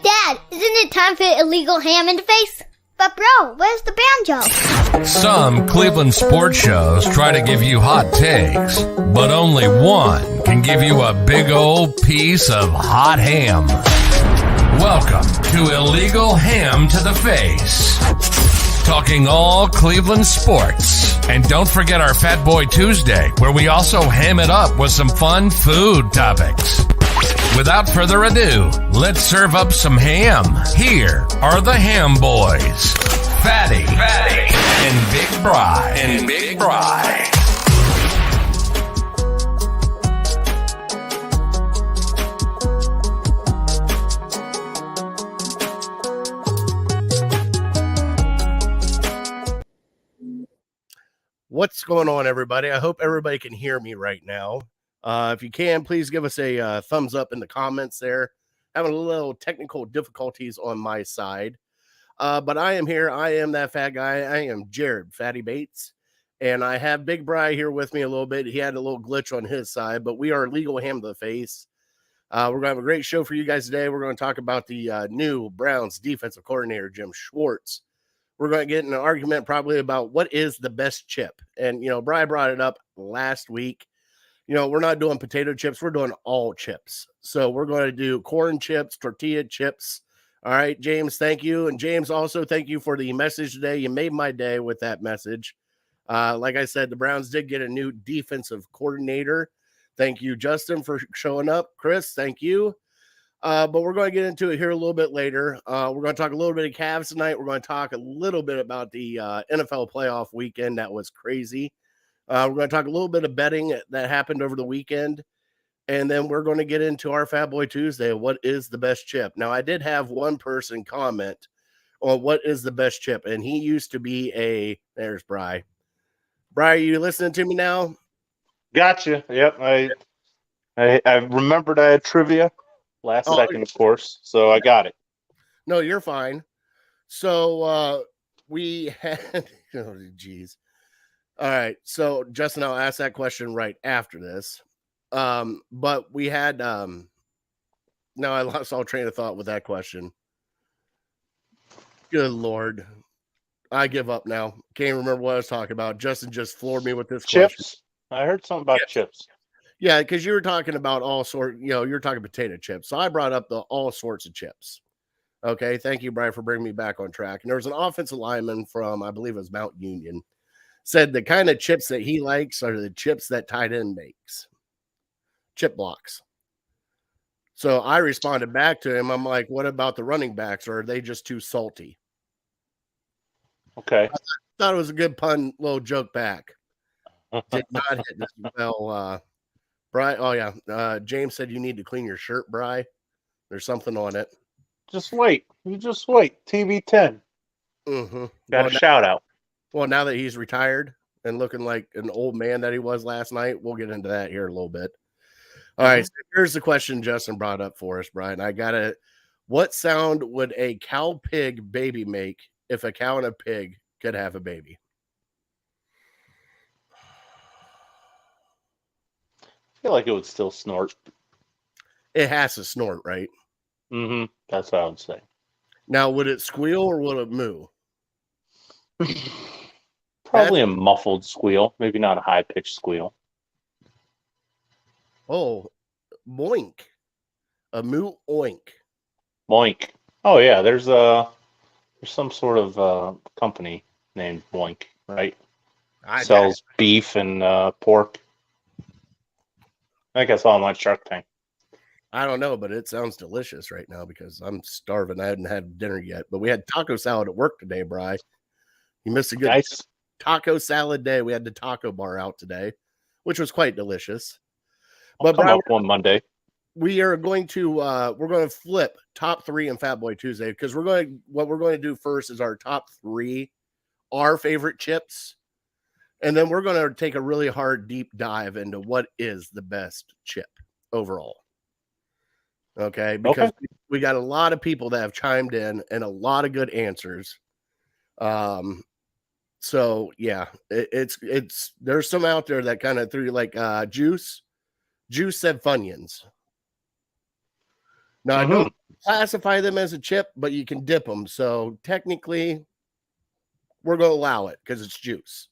But Dad, isn't it time for illegal ham in the face? But bro, where's the banjo? Some Cleveland sports shows try to give you hot takes, but only one can give you a big old piece of hot ham. Welcome to Illegal Ham to the Face. Talking all Cleveland sports. And don't forget our Fat Boy Tuesday, where we also ham it up with some fun food topics. Without further ado, let's serve up some ham. Here are the Ham Boys, Fatty and Big Bri. What's going on, everybody? I hope everybody can hear me right now. If you can, please give us a thumbs up in the comments there. Having a little technical difficulties on my side. But I am here. I am that fat guy. I am Jared Fatty Bates. And I have Big Bri here with me a little bit. He had a little glitch on his side, but we are Legal Ham to the Face. We're going to have a great show for you guys today. We're going to talk about the new Browns defensive coordinator, Jim Schwartz. We're going to get in an argument probably about what is the best chip. And, you know, Bri brought it up last week. You know, we're not doing potato chips. We're doing all chips. So we're going to do corn chips, tortilla chips. All right, James, thank you. And James, also thank you for the message today. You made my day with that message. Like I said, the Browns did get a new defensive coordinator. Thank you, Justin, for showing up. Chris, thank you. But we're going to get into it here a little bit later. We're going to talk a little bit of Cavs tonight. We're going to talk a little bit about the NFL playoff weekend. That was crazy. We're going to talk a little bit of betting that happened over the weekend. And then we're going to get into our Fat Boy Tuesday. What is the best chip? Now, I did have one person comment on what is the best chip. And he used to be there's Bri. Bri, are you listening to me now? Gotcha. Yep. I remembered I had trivia last second, of course. So I got it. No, you're fine. So we had, oh, geez. All right, so Justin, I'll ask that question right after this. But we had no, I lost all train of thought with that question. Good Lord. I give up now. Can't remember what I was talking about. Justin just floored me with this chips. question. I heard something about chips. Yeah, because you were talking about all sorts, you know, you're talking potato chips. So I brought up the all sorts of chips. Okay, thank you, Brian, for bringing me back on track. And there was an offensive lineman from, I believe it was Mount Union, said the kind of chips that he likes are the chips that tight end makes. Chip blocks. So I responded back to him. I'm like, what about the running backs? Or are they just too salty? Okay. I thought it was a good pun, little joke back. Did not hit as well. Bri, oh yeah. James said you need to clean your shirt, Bri. There's something on it. Just wait. You just wait. TV 10. Mm-hmm. Got a shout out. Well, now that he's retired and looking like an old man that he was last night, we'll get into that here a little bit. All right, so here's the question Justin brought up for us, Brian. I got it. What sound would a cow pig baby make if a cow and a pig could have a baby? I feel like it would still snort. It has to snort, right? Mm-hmm. That's what I would say. Now, would it squeal or would it moo? Probably a muffled squeal, maybe not a high-pitched squeal. Oh, boink. A moo oink. Boink. Oh, yeah, there's some sort of company named Boink, right? Sells beef and pork. I think I saw him on Shark Tank. I don't know, but it sounds delicious right now because I'm starving. I hadn't had dinner yet, but we had taco salad at work today, Bri. You missed a good taco salad day. We had the taco bar out today, which was quite delicious. But come up one Monday. We are going to flip top three in Fat Boy Tuesday because what we're going to do first is our top three, our favorite chips. And then we're going to take a really hard deep dive into what is the best chip overall. Okay. Because we got a lot of people that have chimed in and a lot of good answers. So yeah, it's there's some out there that kind of threw like Juice said Funyuns. Now, I don't classify them as a chip, but you can dip them. So technically, we're going to allow it because it's juice.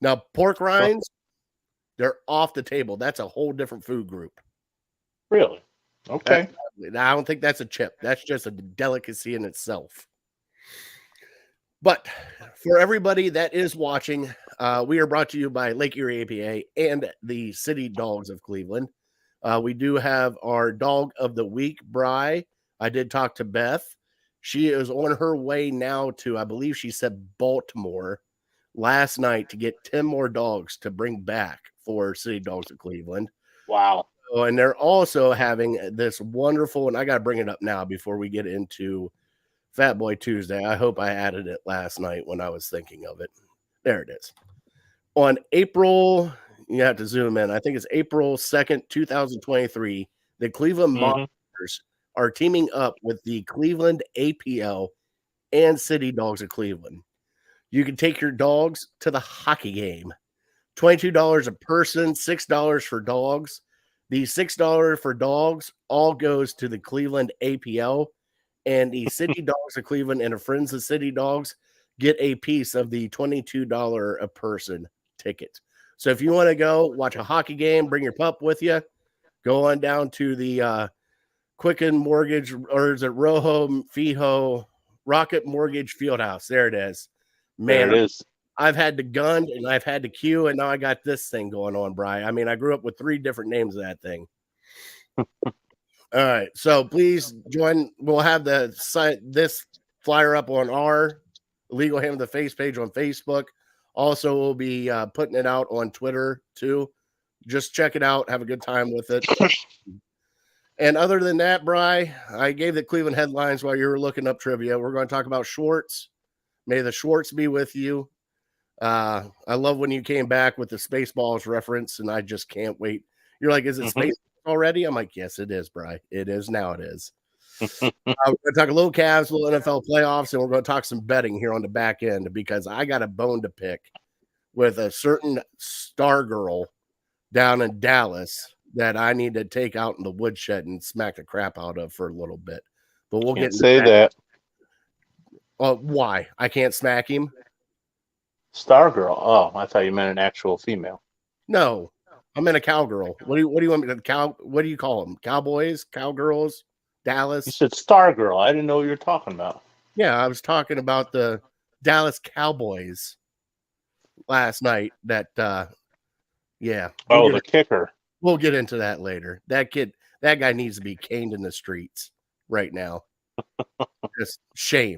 Now, pork rinds, they're off the table. That's a whole different food group. Really? Okay. I don't think that's a chip. That's just a delicacy in itself. But for everybody that is watching, we are brought to you by Lake Erie APA and the City Dogs of Cleveland. We do have our dog of the week, Bri. I did talk to Beth. She is on her way now to, I believe she said Baltimore last night to get 10 more dogs to bring back for City Dogs of Cleveland. Wow. Oh, and they're also having this wonderful, and I got to bring it up now before we get into Fat Boy Tuesday. I hope I added it last night when I was thinking of it. There it is. On April, you have to zoom in. I think it's April 2nd, 2023. The Cleveland Monsters are teaming up with the Cleveland APL and City Dogs of Cleveland. You can take your dogs to the hockey game. $22 a person, $6 for dogs. The $6 for dogs all goes to the Cleveland APL, and the City Dogs of Cleveland and the Friends of City Dogs get a piece of the $22 a person ticket. So if you want to go watch a hockey game, bring your pup with you, go on down to the Quicken Mortgage, or is it Fijo Rocket Mortgage Fieldhouse? There it is. Man, there it is. I've had the gun and I've had the Q, and now I got this thing going on, Bri. I mean, I grew up with 3 different names of that thing. All right, so please join. We'll have this flyer up on our Illegal Ham of the Face page on Facebook. Also, we'll be putting it out on Twitter too. Just check it out. Have a good time with it. And other than that, Bri, I gave the Cleveland headlines while you were looking up trivia. We're going to talk about Schwartz. May the Schwartz be with you. I love when you came back with the Spaceballs reference, and I just can't wait. You're like, is it Spaceballs already? I'm like, yes, it is, Bri. It is now. It is. We're going to talk a little Cavs, a little NFL playoffs, and we're going to talk some betting here on the back end because I got a bone to pick with a certain star girl down in Dallas that I need to take out in the woodshed and smack the crap out of for a little bit. But we'll get say that. Why? I can't smack him? Stargirl. Oh, I thought you meant an actual female. No, I'm in a cowgirl. What do you want me to what do you call them? Cowboys, cowgirls, Dallas. You said Stargirl. I didn't know what you were talking about. Yeah, I was talking about the Dallas Cowboys last night. That yeah. The kicker. We'll get into that later. That guy needs to be caned in the streets right now. Just shame.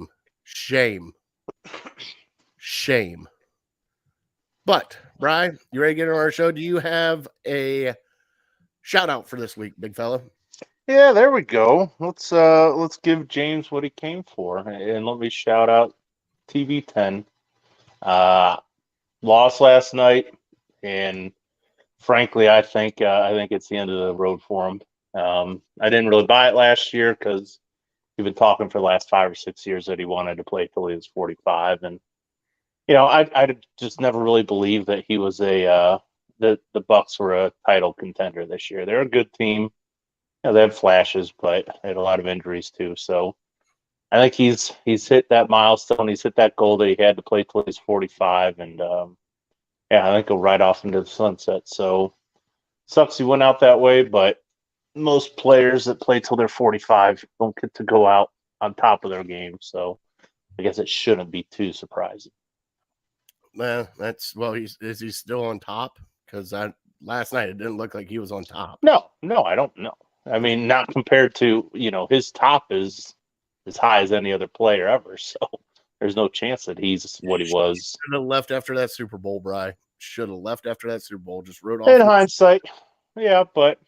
But, Bri, you ready to get on our show? Do you have a shout out for this week, big fella? Yeah, there we go. Let's give James what he came for, and let me shout out TV10. Lost last night, and frankly, I think it's the end of the road for him. I didn't really buy it last year because he'd been talking for the last 5 or 6 years that he wanted to play till he was 45, and I just never really believed that he was the Bucks were a title contender this year. They're a good team. They had flashes, but they had a lot of injuries too. So I think he's hit that milestone. He's hit that goal that he had to play till he's 45, and I think he'll ride off into the sunset. So sucks he went out that way, but most players that play till they're 45 don't get to go out on top of their game. So I guess it shouldn't be too surprising. Man, is he still on top? Because last night it didn't look like he was on top. No, I don't know. I mean, not compared to, his top is as high as any other player ever. So there's no chance that he's what he was. Should have left after that Super Bowl, Bri. Should have left after that Super Bowl. Just wrote off. In hindsight, yeah, but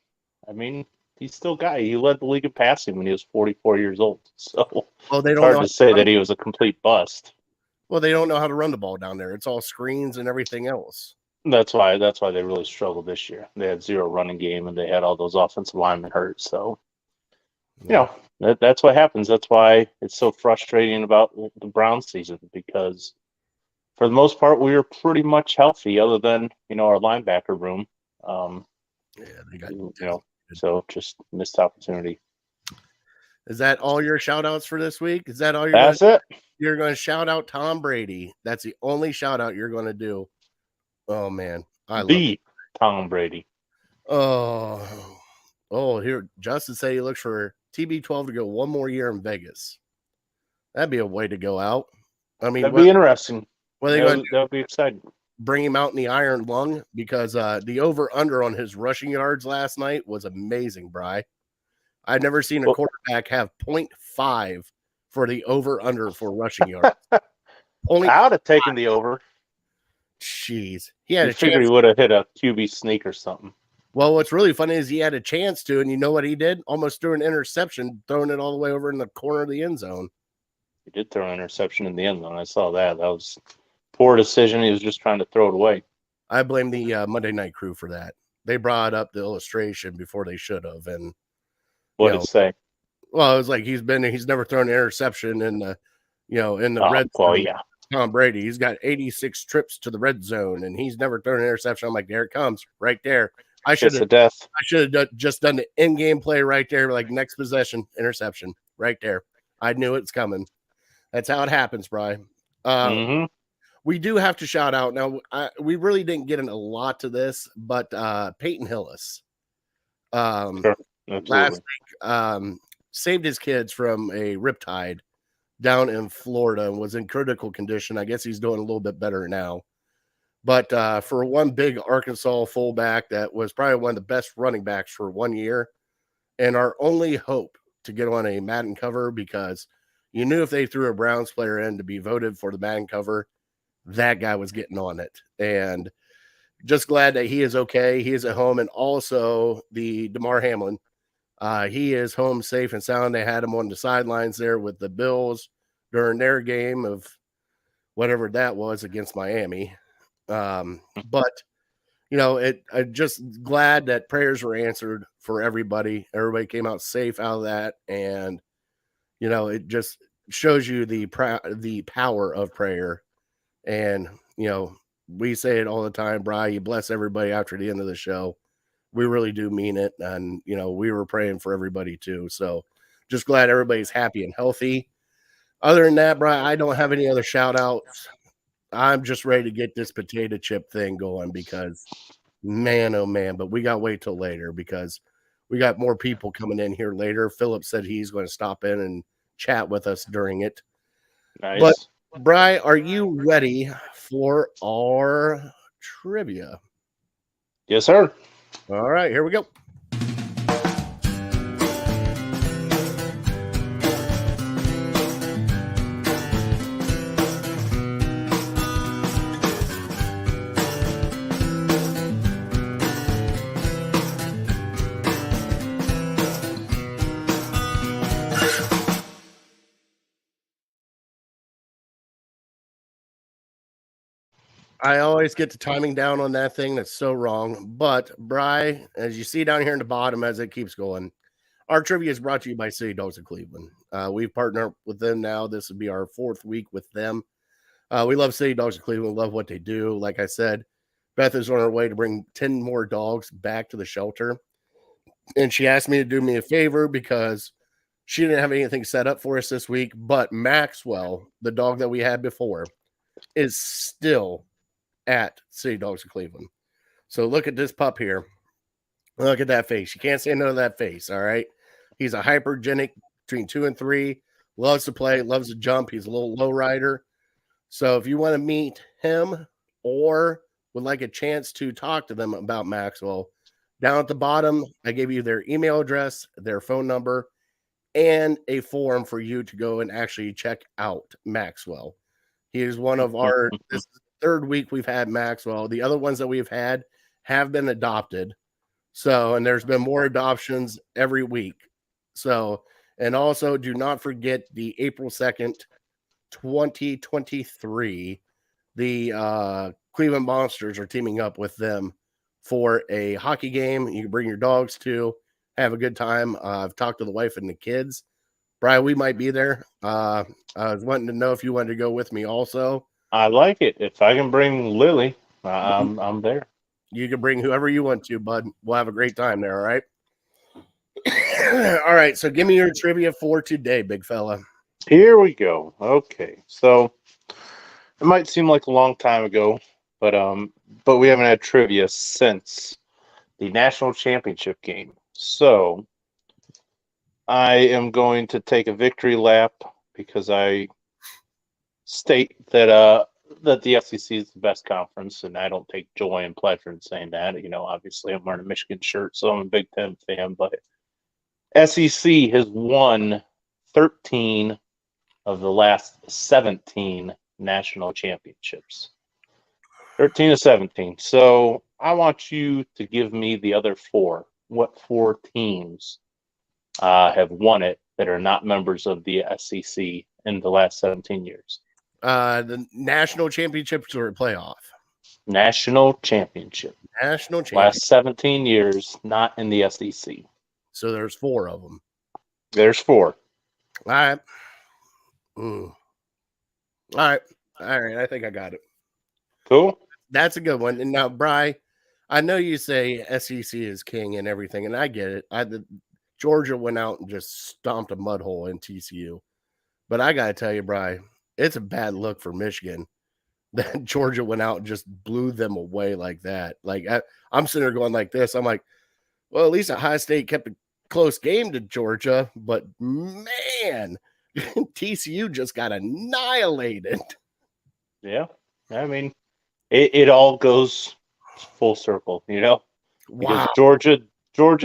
I mean, he's still he led the league in passing when he was 44 years old. So they don't it's hard to say that he was a complete bust. Well, they don't know how to run the ball down there. It's all screens and everything else. That's why they really struggled this year. They had 0 running game, and they had all those offensive linemen hurt. So, that's what happens. That's why it's so frustrating about the Browns season, because for the most part, we were pretty much healthy, other than our linebacker room. They got so just missed opportunity. Is that all your shout outs for this week? Is that all That's it. You're going to shout out Tom Brady? That's the only shout out you're going to do. Oh man, I love it. Tom Brady. Oh, here Justin said he looks for TB12 to go one more year in Vegas. That'd be a way to go out. I mean, that'd be interesting. What are they going to do? That would be exciting. Bring him out in the iron lung, because the over-under on his rushing yards last night was amazing, Bri. I've never seen a quarterback have 0.5 for the over-under for rushing yards. I would have taken the over. Jeez. He had a chance. Figured he would have hit a QB sneak or something. Well, what's really funny is he had a chance to, and you know what he did? Almost threw an interception, throwing it all the way over in the corner of the end zone. He did throw an interception in the end zone. I saw that. That was poor decision. He was just trying to throw it away. I blame the Monday Night Crew for that. They brought up the illustration before they should have. And what did it say? Well, it was like he's never thrown an interception in the red zone. Well, yeah. Tom Brady, he's got 86 trips to the red zone, and he's never thrown an interception. I'm like, there it comes, right there. I should have just done the in-game play right there, like next possession, interception, right there. I knew it's coming. That's how it happens, Brian. We do have to shout out. Now, we really didn't get in a lot to this, but Peyton Hillis last week saved his kids from a riptide down in Florida and was in critical condition. I guess he's doing a little bit better now. But for one big Arkansas fullback that was probably one of the best running backs for 1 year, and our only hope to get on a Madden cover, because you knew if they threw a Browns player in to be voted for the Madden cover, that guy was getting on it. And just glad that he is okay. He is at home. And also the DeMar Hamlin, he is home safe and sound. They had him on the sidelines there with the Bills during their game of whatever that was against Miami. But I'm just glad that prayers were answered for everybody. Everybody came out safe out of that. And, it just shows you the power of prayer. And, we say it all the time, Bri, you bless everybody after the end of the show. We really do mean it. And, we were praying for everybody too. So just glad everybody's happy and healthy. Other than that, Bri, I don't have any other shout outs. I'm just ready to get this potato chip thing going, because man, oh man, but we got to wait till later because we got more people coming in here later. Philip said he's going to stop in and chat with us during it. Nice. But Bri, are you ready for our trivia? Yes, sir. All right, here we go. I always get the timing down on that thing. That's so wrong. But, Bri, as you see down here in the bottom as it keeps going, our trivia is brought to you by City Dogs of Cleveland. We've partnered with them now. This will be our 4th week with them. We love City Dogs of Cleveland. Love what they do. Like I said, Beth is on her way to bring 10 more dogs back to the shelter. And she asked me to do me a favor because she didn't have anything set up for us this week. But Maxwell, the dog that we had before, is still at City Dogs of Cleveland. So look at this pup here. Look at that face. You can't say no to that face, all right? He's a hypergenic between 2 and 3, loves to play, loves to jump. He's a little low rider. So if you want to meet him or would like a chance to talk to them about Maxwell, down at the bottom, I gave you their email address, their phone number, and a form for you to go and actually check out Maxwell. He is one of our this is the 3rd week we've had Maxwell. The other ones that we've had have been adopted. So, and there's been more adoptions every week. So, and also do not forget the April 2nd, 2023, the Cleveland Monsters are teaming up with them for a hockey game. You can bring your dogs to, have a good time. I've talked to the wife and the kids. Brian, we might be there. I was wanting to know if you wanted to go with me also. I like it. If I can bring Lily, I'm there. You can bring whoever you want to, bud. We'll have a great time there, all right? All right, so give me your trivia for today, big fella. Here we go. Okay, so it might seem like a long time ago, but we haven't had trivia since the national championship game. So I am going to take a victory lap because I state that the SEC is the best conference, and I don't take joy and pleasure in saying that. Obviously I'm wearing a Michigan shirt, so I'm a Big Ten fan, but SEC has won 13 of the last 17 national championships. 13 to 17. So I want you to give me the other four. What four teams have won it that are not members of the SEC in the last 17 years? The national championships or playoff? National championship. National championship. Last 17 years, not in the SEC. So there's four of them. There's four. All right. All right. I think I got it. Cool. That's a good one. And now, Bri, I know you say SEC is king and everything, and I get it. Georgia went out and just stomped a mud hole in TCU. But I got to tell you, Bri, it's a bad look for Michigan that Georgia went out and just blew them away like that. Like, I'm sitting there going like this. I'm like, well, at least Ohio State kept a close game to Georgia, but man, TCU just got annihilated. Yeah. I mean, it all goes full circle, Because Wow. Georgia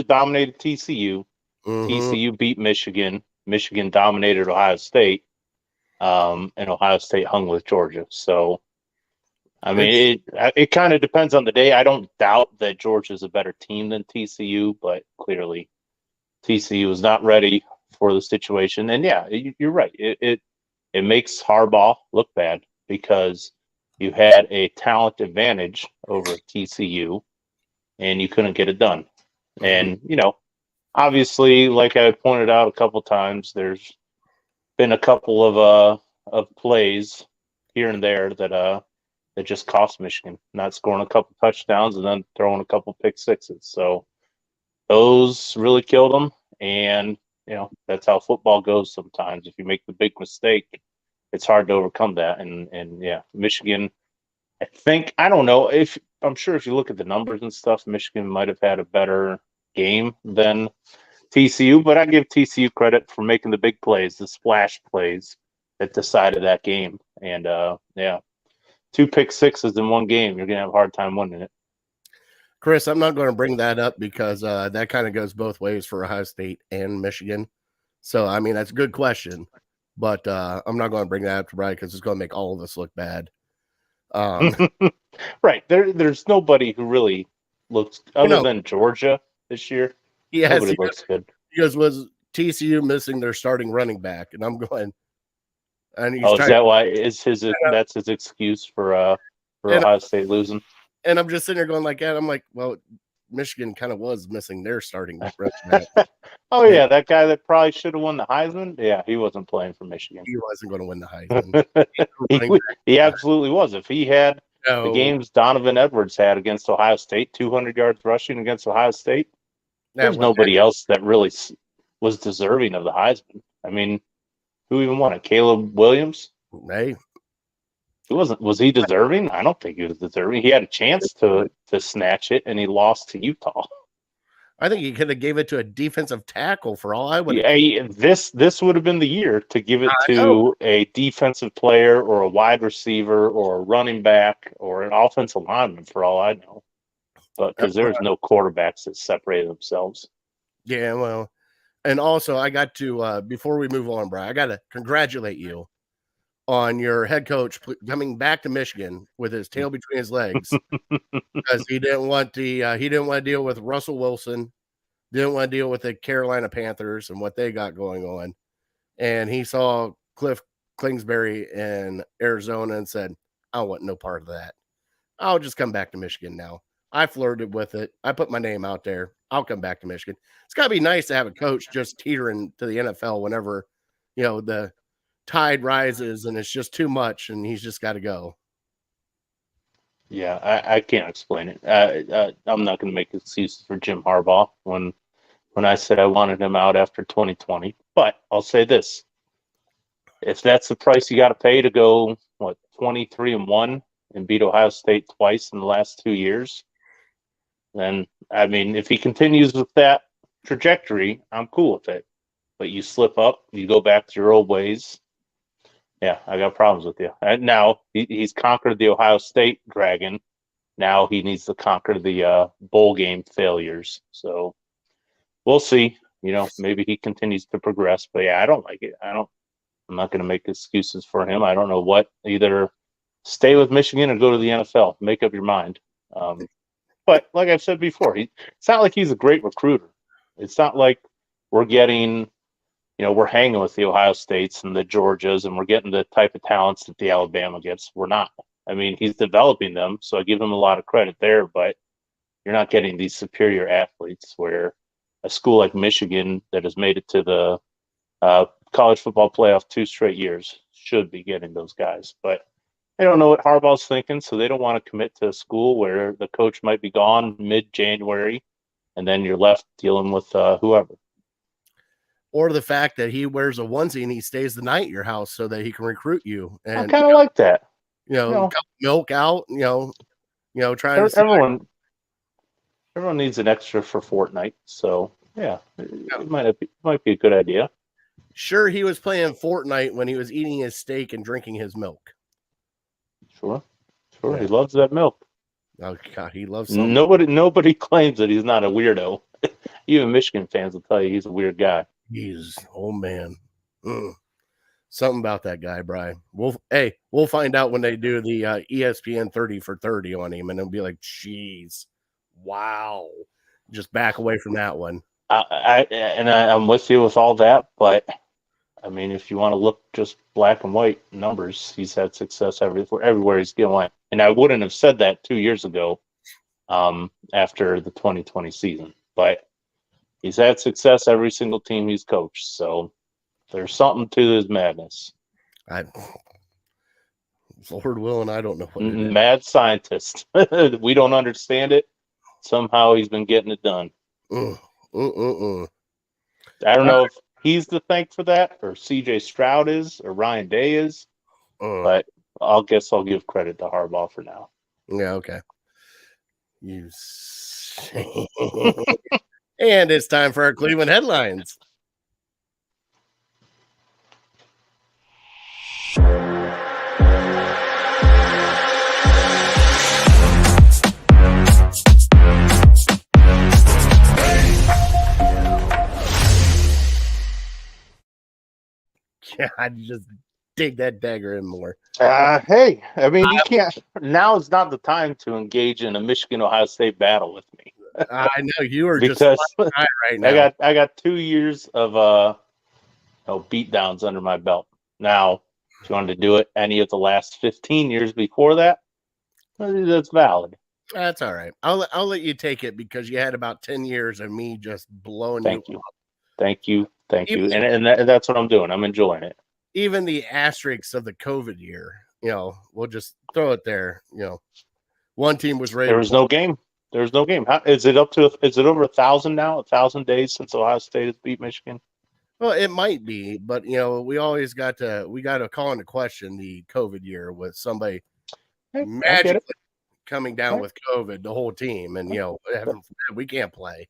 dominated TCU. Mm-hmm. TCU beat Michigan. Michigan dominated Ohio State. And Ohio State hung with Georgia. So, I mean, it kind of depends on the day. I don't doubt that Georgia's a better team than TCU, but clearly TCU is not ready for the situation. And yeah, you're right. It makes Harbaugh look bad because you had a talent advantage over TCU and you couldn't get it done. And, obviously, like I pointed out a couple times, there's been a couple of plays here and there that just cost Michigan, not scoring a couple touchdowns and then throwing a couple pick sixes. So those really killed them. And, that's how football goes sometimes. If you make the big mistake, it's hard to overcome that. And yeah, Michigan, I don't know, I'm sure if you look at the numbers and stuff, Michigan might have had a better game than TCU, but I give TCU credit for making the big plays, the splash plays that decided that game. And yeah, 2 pick sixes in one game, you're gonna have a hard time winning it. Chris, I'm not going to bring that up because that kind of goes both ways for Ohio State and Michigan. So, I mean, that's a good question, but I'm not going to bring that up to Brian because it's going to make all of us look bad. Right. There's nobody who really looks, other than Georgia this year, nobody looks good. Because was TCU missing their starting running back, and I'm going. And he's is that why? That's his excuse for Ohio State losing? And I'm just sitting there going like that. I'm like, well, Michigan kind of was missing their starting running back. Oh yeah, that guy that probably should have won the Heisman. Yeah, he wasn't playing for Michigan. He wasn't going to win the Heisman. he absolutely was. If he had the games Donovan Edwards had against Ohio State, 200 yards rushing against Ohio State, there's nobody else that really was deserving of the Heisman. I mean, who even won it? Caleb Williams? Hey. Was he deserving? I don't think he was deserving. He had a chance to snatch it, and he lost to Utah. I think he could have gave it to a defensive tackle for all I would. Yeah, this would have been the year to give it to a defensive player or a wide receiver or a running back or an offensive lineman for all I know. But because there's no quarterbacks that separated themselves. Yeah, well, and also I got to before we move on, Brian, I got to congratulate you on your head coach coming back to Michigan with his tail between his legs because he didn't want to deal with Russell Wilson, didn't want to deal with the Carolina Panthers and what they got going on. And he saw Cliff Kingsbury in Arizona and said, I want no part of that. I'll just come back to Michigan now. I flirted with it. I put my name out there. I'll come back to Michigan. It's got to be nice to have a coach just teetering to the NFL whenever, the tide rises and it's just too much and he's just got to go. Yeah, I can't explain it. I'm not going to make excuses for Jim Harbaugh when when I said I wanted him out after 2020. But I'll say this: if that's the price you got to pay to go 23-1 and beat Ohio State twice in the last 2 years, then I mean, if he continues with that trajectory, I'm cool with it. But you slip up, you go back to your old ways. Yeah, I got problems with you. And now he's conquered the Ohio State dragon. Now he needs to conquer the bowl game failures. So we'll see. Maybe he continues to progress. But yeah, I don't like it. I'm not going to make excuses for him. I don't know what. Either stay with Michigan or go to the NFL. Make up your mind. But like I've said before, it's not like he's a great recruiter. It's not like we're getting, we're hanging with the Ohio States and the Georgias, and we're getting the type of talents that the Alabama gets. We're not. I mean, he's developing them, so I give him a lot of credit there, but you're not getting these superior athletes where a school like Michigan that has made it to the college football playoff 2 straight years should be getting those guys. But they don't know what Harbaugh's thinking, so they don't want to commit to a school where the coach might be gone mid-January, and then you're left dealing with whoever. Or the fact that he wears a onesie and he stays the night at your house so that he can recruit you. And I kind of like that. Milk out, trying to everyone needs an extra for Fortnite, so yeah, it might be a good idea. Sure, he was playing Fortnite when he was eating his steak and drinking his milk. Sure, Yeah. He loves that milk. Oh God, he loves something. Nobody claims that he's not a weirdo. Even Michigan fans will tell you he's a weird guy. Man. Something about that guy, Brian. We'll find out when they do the ESPN 30 for 30 on him, and it'll be like, geez, wow. Just back away from that one. I'm with you with all that, but I mean, if you want to look just black and white numbers, he's had success everywhere he's going. And I wouldn't have said that 2 years ago, after the 2020 season, but he's had success every single team he's coached. So there's something to his madness. Lord willing, I don't know what it is. Mad scientist. We don't understand it. Somehow he's been getting it done. I don't know if he's the thank for that, or CJ Stroud is, or Ryan Day is, but I'll give credit to Harbaugh for now. Yeah, okay. And it's time for our Cleveland headlines. God, just dig that dagger in more. Hey, I mean, you can't. Now is not the time to engage in a Michigan-Ohio State battle with me. I know you are because just right now. I got 2 years of beat downs under my belt. Now, if you wanted to do it any of the last 15 years before that, that's valid. That's all right. I'll let you take it because you had about 10 years of me just blowing you up. Thank you. And that's what I'm doing. I'm enjoying it. Even the asterisks of the COVID year, we'll just throw it there. One team was ready. There was no game. How, is it over 1,000 now? 1,000 days since Ohio State has beat Michigan? Well, it might be, but we always got to call into question the COVID year with somebody magically coming down with COVID, the whole team, and we can't play.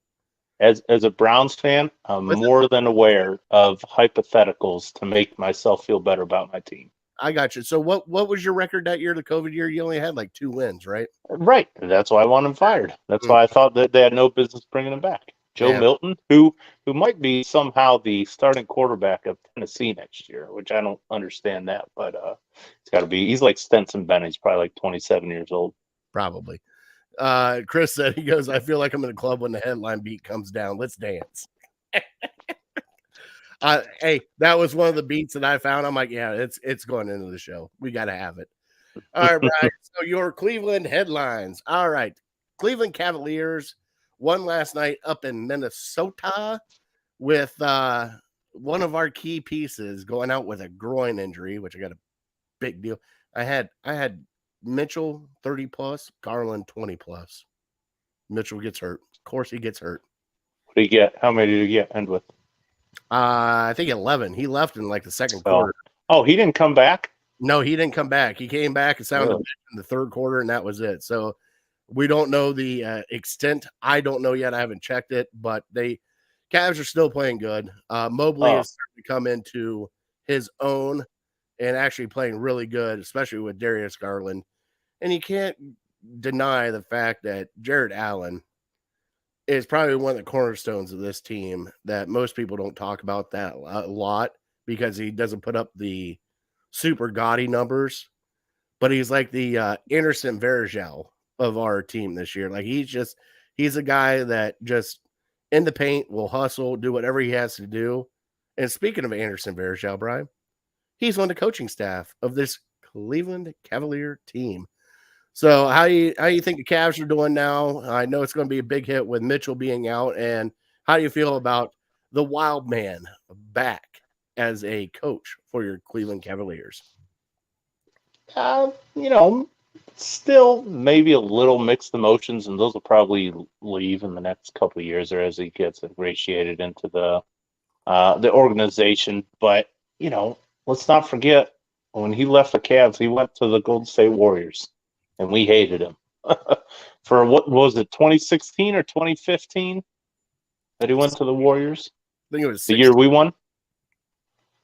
As a Browns fan, I'm more than aware of hypotheticals to make myself feel better about my team. I got you. So what was your record that year, the COVID year? You only had like 2 wins, right? Right. That's why I want him fired. That's why I thought that they had no business bringing him back. Joe Milton, who might be somehow the starting quarterback of Tennessee next year, which I don't understand that, but it's got to be. He's like Stenson Bennett. He's probably like 27 years old. Probably. Chris said, he goes, I feel like I'm in a club when the headline beat comes down. Let's dance. Hey, that was one of the beats that I found. I'm like, yeah, it's going into the show. We got to have it. All right, Brian. So your Cleveland headlines. All right. Cleveland Cavaliers won last night up in Minnesota with one of our key pieces going out with a groin injury, which I got a big deal. I had Mitchell 30 plus, Garland 20 plus. Mitchell gets hurt. Of course, he gets hurt. What did he get? How many did he end with? I think 11. He left in like the second So, quarter. oh, he didn't come back? No, he didn't come back. He came back and sounded Really? in the third quarter, and that was it. So we don't know the extent. I don't know yet. I haven't checked it, but Cavs are still playing good. Mobley is starting to come into his own and actually playing really good, especially with Darius Garland. And you can't deny the fact that Jared Allen is probably one of the cornerstones of this team that most people don't talk about that a lot because he doesn't put up the super gaudy numbers, but he's like the Anderson Varejao of our team this year. Like he's a guy that just in the paint will hustle, do whatever he has to do. And speaking of Anderson Varejao, Brian, he's on the coaching staff of this Cleveland Cavalier team. So how you think the Cavs are doing now? I know it's going to be a big hit with Mitchell being out, and how do you feel about the Wild Man back as a coach for your Cleveland Cavaliers? Still maybe a little mixed emotions, and those will probably leave in the next couple of years or as he gets ingratiated into the organization. But let's not forget when he left the Cavs, he went to the Golden State Warriors, and we hated him for what was it, 2016 or 2015 that he went to the Warriors? I think it was the year we won.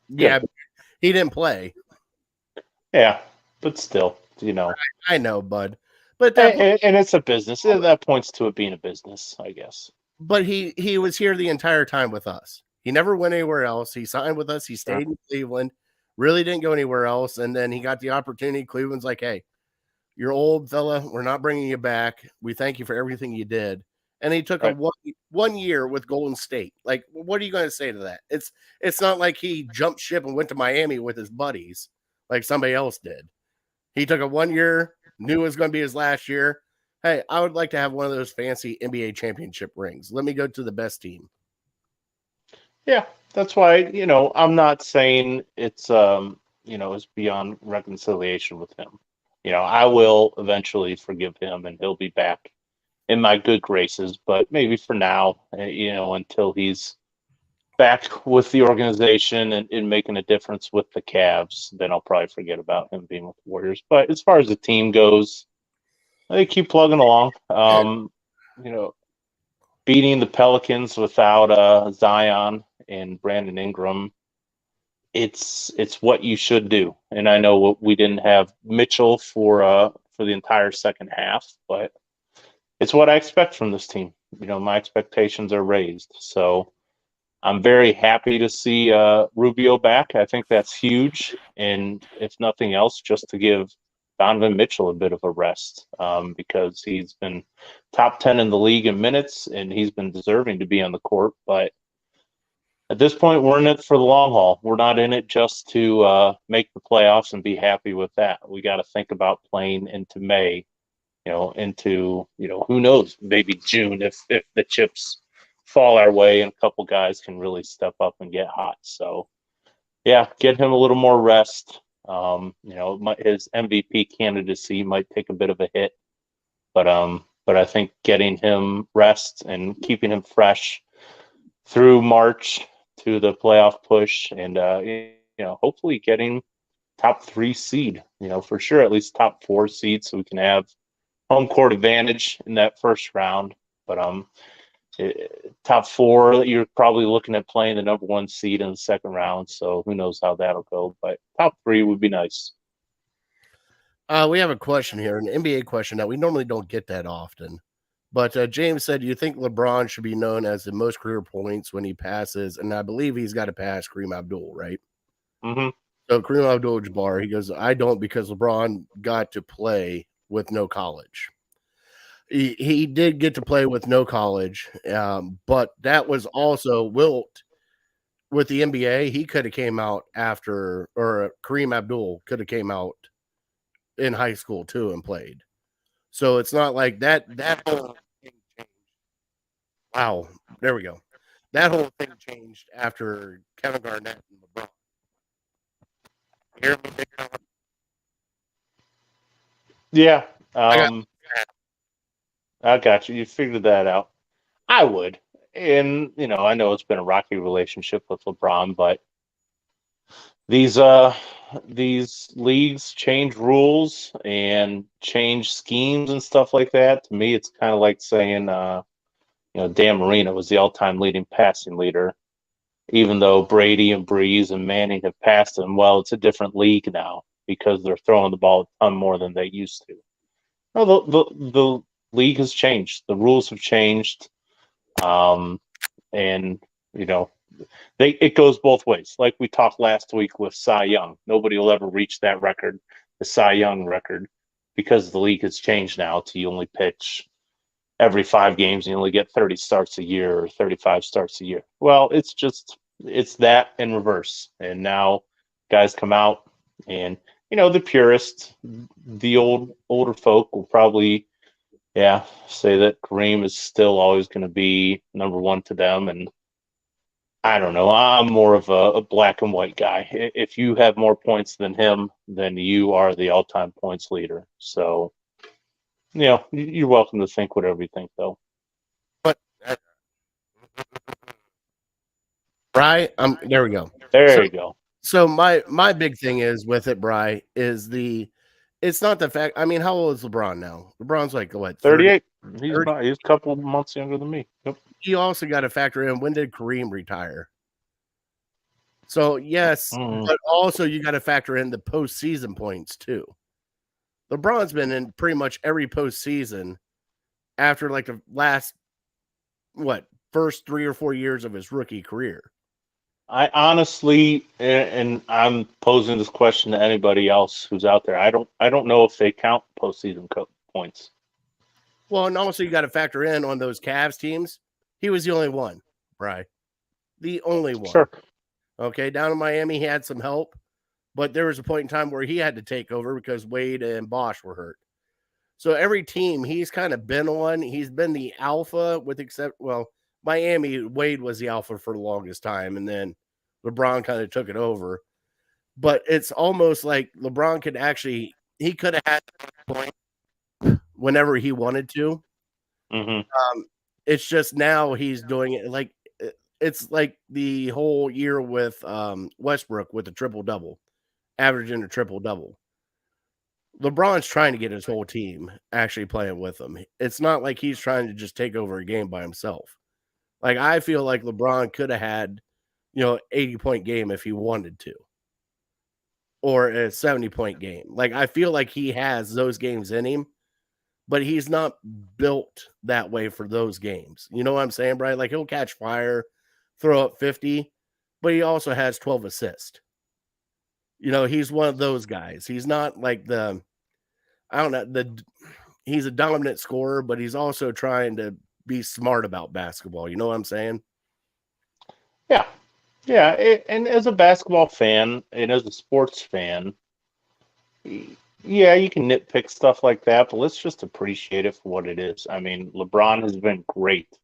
Yeah, he didn't play. Yeah, but still, I know, bud. But and it's a business. That points to it being a business, I guess. But he was here the entire time with us. He never went anywhere else. He signed with us. He stayed in Cleveland. Really didn't go anywhere else. And then he got the opportunity. Cleveland's like, hey, you're old, fella. We're not bringing you back. We thank you for everything you did. And he took a 1 year with Golden State. Like, what are you going to say to that? It's not like he jumped ship and went to Miami with his buddies like somebody else did. He took a 1 year, knew it was going to be his last year. Hey, I would like to have one of those fancy NBA championship rings. Let me go to the best team. Yeah, that's why, I'm not saying it's, it's beyond reconciliation with him. I will eventually forgive him and he'll be back in my good graces, but maybe for now, until he's back with the organization and making a difference with the Cavs, then I'll probably forget about him being with the Warriors. But as far as the team goes, they keep plugging along. Beating the Pelicans without Zion and Brandon Ingram, it's what you should do. And I know we didn't have Mitchell for the entire second half, but it's what I expect from this team. My expectations are raised. So I'm very happy to see Rubio back. I think that's huge. And if nothing else, just to give Donovan Mitchell a bit of a rest because he's been top 10 in the league in minutes and he's been deserving to be on the court. But at this point, we're in it for the long haul. We're not in it just to make the playoffs and be happy with that. We got to think about playing into May, into, who knows, maybe June if the chips fall our way and a couple guys can really step up and get hot. So, yeah, get him a little more rest. His MVP candidacy might take a bit of a hit, but I think getting him rest and keeping him fresh through March to the playoff push, and hopefully getting top 3 seed, for sure at least top 4 seed, so we can have home court advantage in that first round. But top 4, you're probably looking at playing the number 1 seed in the second round. So who knows how that'll go, but top 3 would be nice. We have a question here, an NBA question that we normally don't get that often. But James said, do you think LeBron should be known as the most career points when he passes? And I believe he's got to pass Kareem Abdul, right? Mm-hmm. So Kareem Abdul-Jabbar, he goes, I don't, because LeBron got to play with no college. He did get to play with no college, but that was also Wilt with the NBA. He could have came out after, or Kareem Abdul could have came out in high school too and played. So it's not like that whole thing changed. Wow, there we go. That whole thing changed after Kevin Garnett and LeBron. Hear me, Big Colin? Yeah. I got you. You figured that out. I would. and I know it's been a rocky relationship with LeBron, but these leagues change rules and change schemes and stuff like that. To me, it's kind of like saying, Dan Marino was the all-time leading passing leader, even though Brady and Breeze and Manning have passed him. Well, it's a different league now because they're throwing the ball a ton more than they used to. No, the league has changed. The rules have changed, and it goes both ways. Like we talked last week with Cy Young, nobody will ever reach that record, the Cy Young record, because the league has changed now to you only pitch every 5 games and you only get 30 starts a year or 35 starts a year. Well, it's that in reverse. And now guys come out and, the purists, the older folk will probably, say that Kareem is still always going to be number 1 to them. And I don't know. I'm more of a black and white guy. If you have more points than him, then you are the all-time points leader. So, you're welcome to think whatever you think, though. But Bri, there we go. There you go. So my big thing is with it, Bri, is it's not the fact. I mean, how old is LeBron now? LeBron's like what? 38. He's a couple of months younger than me. Yep. You also got to factor in, when did Kareem retire? So yes, but also you got to factor in the postseason points too. LeBron's been in pretty much every postseason after like the last first 3 or 4 years of his rookie career. I honestly, and I'm posing this question to anybody else who's out there, I don't know if they count postseason points. Well, and also you got to factor in on those Cavs teams. He was the only one, Bri. The only one. Sure. Okay, down in Miami, he had some help, but there was a point in time where he had to take over because Wade and Bosch were hurt. So every team he's kind of been on, he's been the alpha Miami, Wade was the alpha for the longest time, and then LeBron kind of took it over. But it's almost like LeBron he could have had a point whenever he wanted to. Mm-hmm. It's just now he's doing it like it's like the whole year with Westbrook with the triple-double, averaging a triple-double. LeBron's trying to get his whole team actually playing with him. It's not like he's trying to just take over a game by himself. Like, I feel like LeBron could have had, 80-point game if he wanted to, or a 70-point game. Like, I feel like he has those games in him, but he's not built that way for those games. You know what I'm saying, Brian? Like, he'll catch fire, throw up 50, but he also has 12 assists. He's one of those guys. He's not like he's a dominant scorer, but he's also trying to be smart about basketball. You know what I'm saying? Yeah. Yeah. And as a basketball fan and as a sports fan, yeah, you can nitpick stuff like that, but let's just appreciate it for what it is. I mean, LeBron has been great.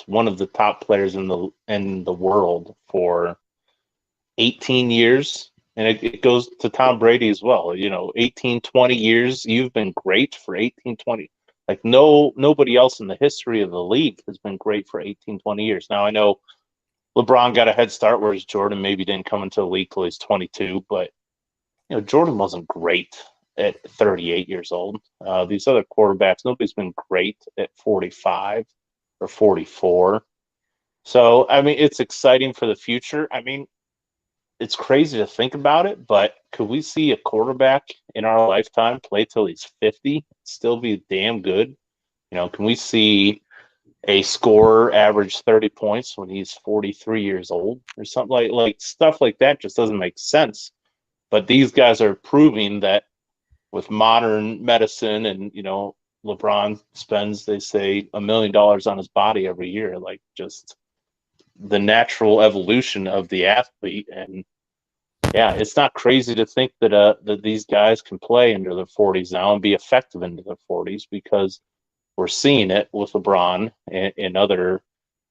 One of the top players in the world for 18 years. And it goes to Tom Brady as well. 18, 20 years, you've been great for 18, 20. Like nobody else in the history of the league has been great for 18, 20 years. Now, I know LeBron got a head start, whereas Jordan maybe didn't come into the league till he's 22. But, Jordan wasn't great at 38 years old. These other quarterbacks, nobody's been great at 45 or 44. So, I mean, it's exciting for the future. I mean, it's crazy to think about it, but could we see a quarterback in our lifetime play till he's 50, still be damn good? Can we see a scorer average 30 points when he's 43 years old or something like stuff like that just doesn't make sense. But these guys are proving that with modern medicine and, LeBron spends, they say, $1 million on his body every year, like just the natural evolution of the athlete. And yeah, it's not crazy to think that these guys can play into their 40s now and be effective into their 40s, because we're seeing it with LeBron and other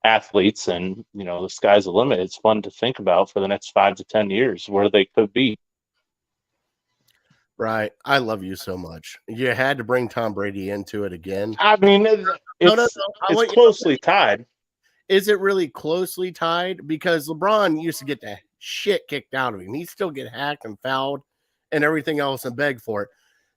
athletes, and the sky's the limit. It's fun to think about for the next 5 to 10 years where they could be. Right. I love you so much. You had to bring Tom Brady into it again. I mean, It's closely tied. Is it really closely tied? Because LeBron used to get the shit kicked out of him. He'd still get hacked and fouled and everything else and beg for it.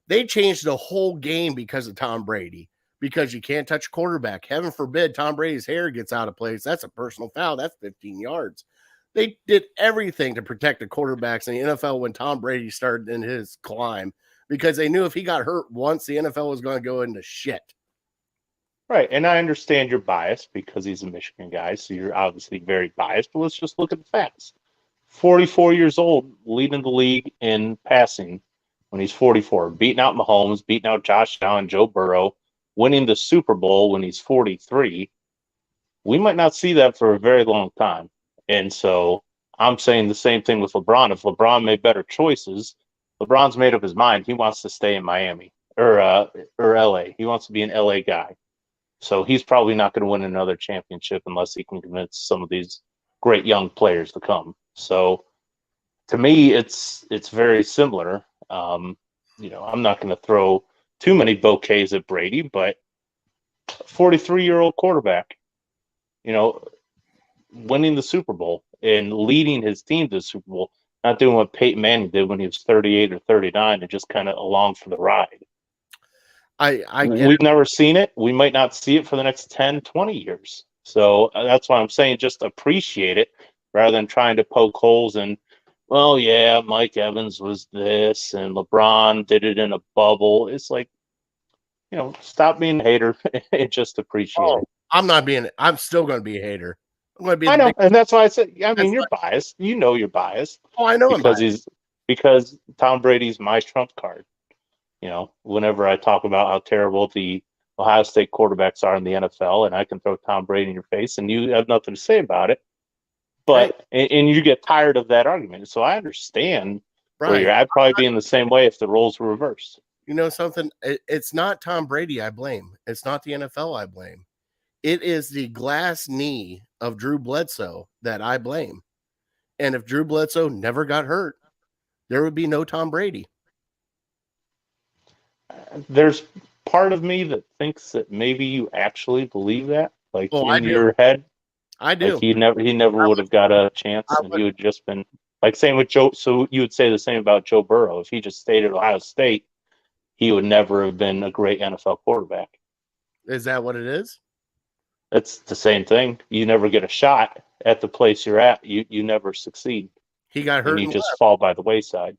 They changed the whole game because of Tom Brady, because you can't touch a quarterback. Heaven forbid Tom Brady's hair gets out of place. That's a personal foul. That's 15 yards. They did everything to protect the quarterbacks in the NFL when Tom Brady started in his climb, because they knew if he got hurt once, the NFL was going to go into shit. Right, and I understand your bias because he's a Michigan guy, so you're obviously very biased, but let's just look at the facts. 44 years old, leading the league in passing when he's 44, beating out Mahomes, beating out Josh Allen, Joe Burrow, winning the Super Bowl when he's 43. We might not see that for a very long time. And so I'm saying the same thing with LeBron. If LeBron made better choices, LeBron's made up his mind. He wants to stay in Miami or LA. He wants to be an LA guy. So he's probably not going to win another championship unless he can convince some of these great young players to come. So to me, it's very similar. I'm not going to throw too many bouquets at Brady, but 43-year-old quarterback, winning the Super Bowl and leading his team to the Super Bowl, not doing what Peyton Manning did when he was 38 or 39 and just kind of along for the ride. We've never seen it. We might not see it for the next 10, 20 years. So that's why I'm saying just appreciate it rather than trying to poke holes in, well, yeah, Mike Evans was this and LeBron did it in a bubble. It's like, stop being a hater and just appreciate it. I'm still going to be a hater. I'm going to be. I know, and that's why I said, you're biased. You know you're biased. Oh, I know because Tom Brady's my trump card. Whenever I talk about how terrible the Ohio State quarterbacks are in the NFL, and I can throw Tom Brady in your face, and you have nothing to say about it, but and you get tired of that argument. So I understand where you're at. I'd probably be in the same way if the roles were reversed. You know something? It's not Tom Brady I blame. It's not the NFL I blame. It is the glass knee of Drew Bledsoe that I blame. And if Drew Bledsoe never got hurt, there would be no Tom Brady. There's part of me that thinks that maybe you actually believe that, your head. I do. Like he never would have got a chance, and he would just been like same with Joe. So you would say the same about Joe Burrow. If he just stayed at Ohio State, he would never have been a great NFL quarterback. Is that what it is? It's the same thing. You never get a shot at the place you're at. You never succeed. He got hurt. And you just fall by the wayside.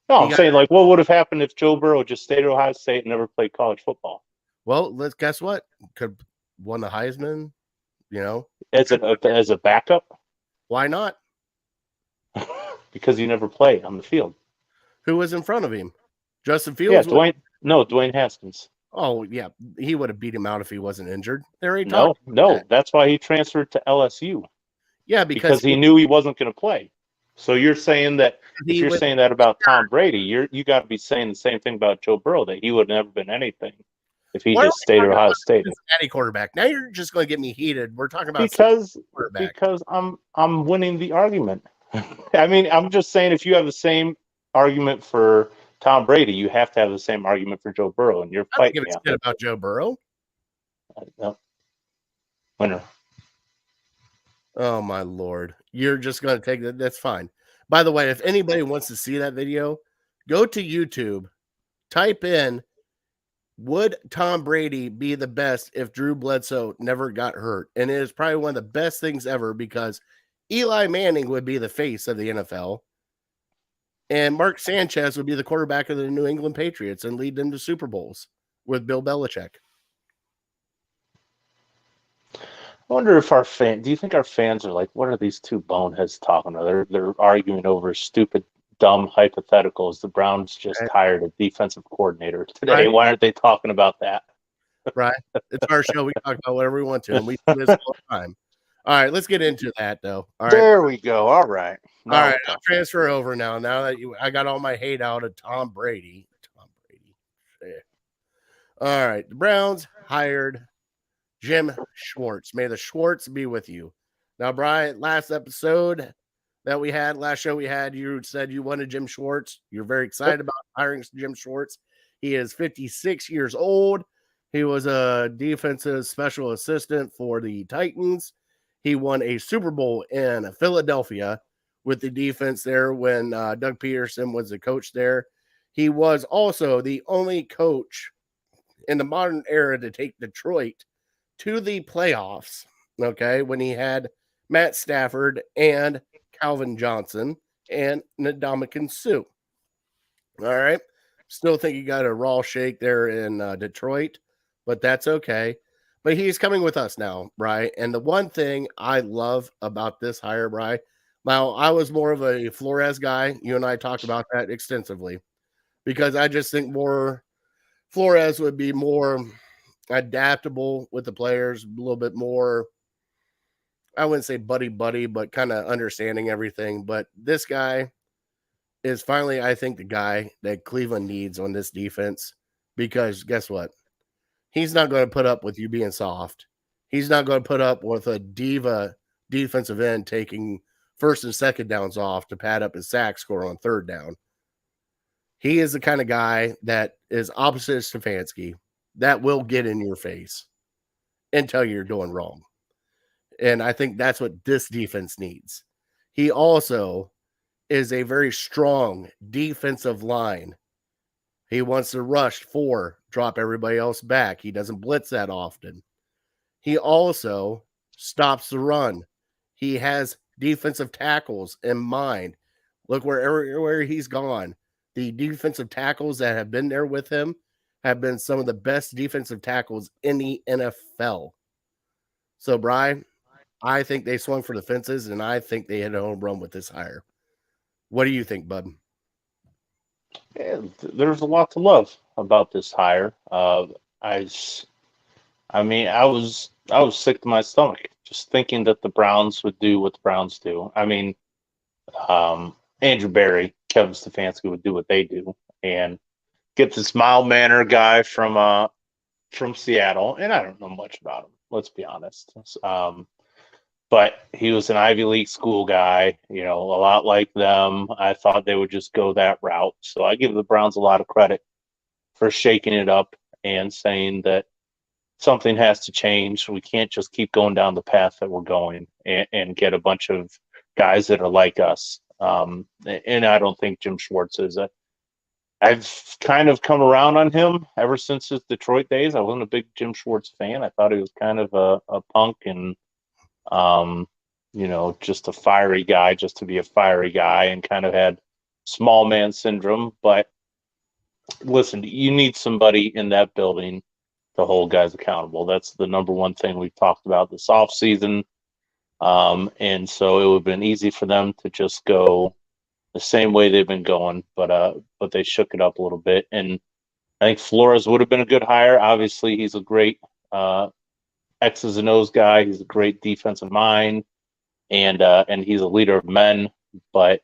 No, I'm saying, what would have happened if Joe Burrow just stayed at Ohio State and never played college football? Well, guess what? Could won the Heisman, as a backup. Why not? Because he never played on the field. Who was in front of him? Justin Fields. Yeah, Dwayne Haskins. Oh yeah, he would have beat him out if he wasn't injured. That's why he transferred to LSU. Yeah, because he knew he wasn't going to play. So you're saying that if you're saying that about Tom Brady, you got to be saying the same thing about Joe Burrow, that he would have never been anything if he just stayed at Ohio State. Any quarterback. Now you're just going to get me heated. We're talking about because I'm winning the argument. I'm just saying if you have the same argument for Tom Brady, you have to have the same argument for Joe Burrow, and you're fighting. I don't give a shit about Joe Burrow. No. Winner. Oh my Lord. You're just going to take that. That's fine. By the way, if anybody wants to see that video, go to YouTube, type in, would Tom Brady be the best if Drew Bledsoe never got hurt? And it is probably one of the best things ever because Eli Manning would be the face of the NFL. And Mark Sanchez would be the quarterback of the New England Patriots and lead them to Super Bowls with Bill Belichick. I wonder if do you think our fans are like, what are these two boneheads talking about? They're arguing over stupid, dumb hypotheticals. The Browns just hired a defensive coordinator today. Right. Why aren't they talking about that? Right. It's our show. We talk about whatever we want to, and we do this all the time. All right, let's get into that, though. All right. There we go. All right. All right, I'll transfer over now. Now that I got all my hate out of Tom Brady. Yeah. All right, the Browns hired Jim Schwartz. May the Schwartz be with you. Now, Brian, last show we had, you said you wanted Jim Schwartz. You're very excited about hiring Jim Schwartz. He is 56 years old. He was a defensive special assistant for the Titans. He won a Super Bowl in Philadelphia with the defense there when Doug Peterson was the coach there. He was also the only coach in the modern era to take Detroit to the playoffs, okay, when he had Matt Stafford and Calvin Johnson and Ndamukong Suh. All right. Still think he got a raw shake there in Detroit, but that's okay. But he's coming with us now, Bri. And the one thing I love about this hire, Bri, now I was more of a Flores guy. You and I talked about that extensively because I just think more Flores would be more adaptable with the players, a little bit more, I wouldn't say buddy, but kind of understanding everything. But this guy is finally, I think, the guy that Cleveland needs on this defense because guess what? He's not going to put up with you being soft. He's not going to put up with a diva defensive end taking first and second downs off to pad up his sack score on third down. He is the kind of guy that is opposite of Stefanski that will get in your face and tell you you're doing wrong. And I think that's what this defense needs. He also is a very strong defensive line. He wants to rush 4, drop everybody else back. He doesn't blitz that often. He also stops the run. He has defensive tackles in mind. Look where he's gone. The defensive tackles that have been there with him have been some of the best defensive tackles in the NFL. So, Brian, I think they swung for the fences, and I think they hit a home run with this hire. What do you think, bud? Yeah, there's a lot to love about this hire. I mean, I was sick to my stomach just thinking that the Browns would do what the Browns do. I mean, Andrew Berry, Kevin Stefanski would do what they do and get this mild-mannered guy from Seattle, and I don't know much about him. Let's be honest. But he was an Ivy League school guy, a lot like them. I thought they would just go that route. So I give the Browns a lot of credit for shaking it up and saying that something has to change. We can't just keep going down the path that we're going and get a bunch of guys that are like us. And I don't think Jim Schwartz is it. I've kind of come around on him ever since his Detroit days. I wasn't a big Jim Schwartz fan. I thought he was kind of a punk and just a fiery guy, just to be a fiery guy, and kind of had small man syndrome. But listen, you need somebody in that building to hold guys accountable. That's the number one thing we've talked about this offseason. And so it would have been easy for them to just go the same way they've been going, but they shook it up a little bit. And I think Flores would have been a good hire. Obviously, he's a great X's and O's guy. He's a great defensive mind, and he's a leader of men. But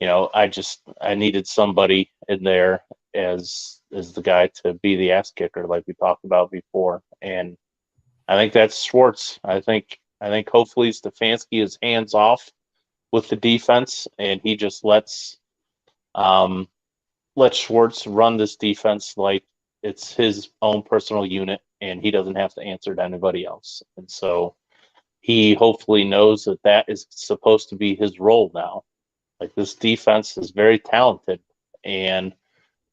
I needed somebody in there as the guy to be the ass kicker, like we talked about before. And I think that's Schwartz. I think hopefully Stefanski is hands off with the defense, and he just lets Schwartz run this defense like it's his own personal unit, and he doesn't have to answer to anybody else. And so he hopefully knows that is supposed to be his role now. Like, this defense is very talented, and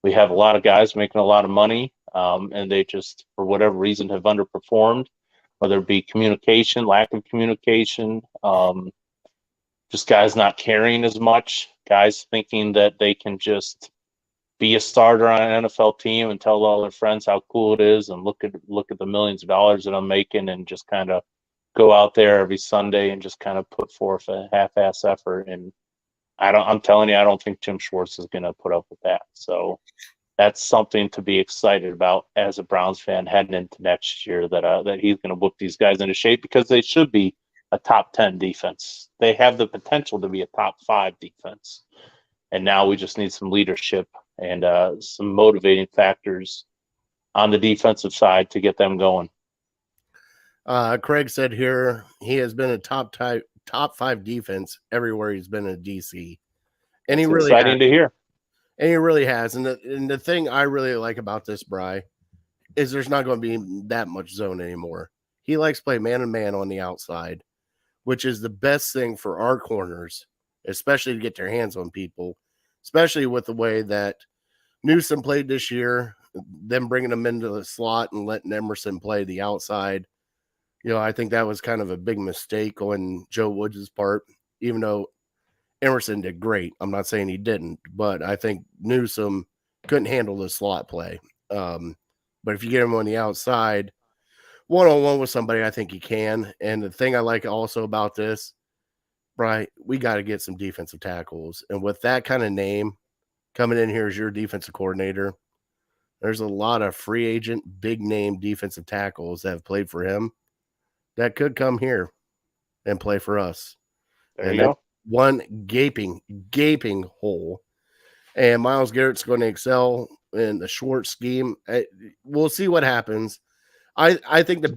we have a lot of guys making a lot of money, and they just, for whatever reason, have underperformed, whether it be communication, lack of communication, just guys not caring as much, guys thinking that they can just be a starter on an NFL team and tell all their friends how cool it is and look at the millions of dollars that I'm making, and just kind of go out there every Sunday and just kind of put forth a half-ass effort. And I'm telling you, I don't think Jim Schwartz is going to put up with that. So that's something to be excited about as a Browns fan heading into next year, that he's going to whip these guys into shape, because they should be a top 10 defense. They have the potential to be a top 5 defense. And now we just need some leadership and some motivating factors on the defensive side to get them going. Craig said here he has been a top 5 defense everywhere he's been in DC. And he really exciting to hear. And he really has. And the thing I really like about this, Bri, is there's not going to be that much zone anymore. He likes to play man-to-man on the outside, which is the best thing for our corners, especially to get their hands on people, especially with the way that Newsom played this year, them bringing him into the slot and letting Emerson play the outside. I think that was kind of a big mistake on Joe Woods' part, even though Emerson did great. I'm not saying he didn't, but I think Newsom couldn't handle the slot play. But if you get him on the outside, one-on-one with somebody, I think he can. And the thing I like also about this, Bri, we got to get some defensive tackles. And with that kind of name coming in here as your defensive coordinator, there's a lot of free agent, big-name defensive tackles that have played for him that could come here and play for us. There you go. One gaping hole. And Myles Garrett's going to excel in the short scheme. We'll see what happens. I think the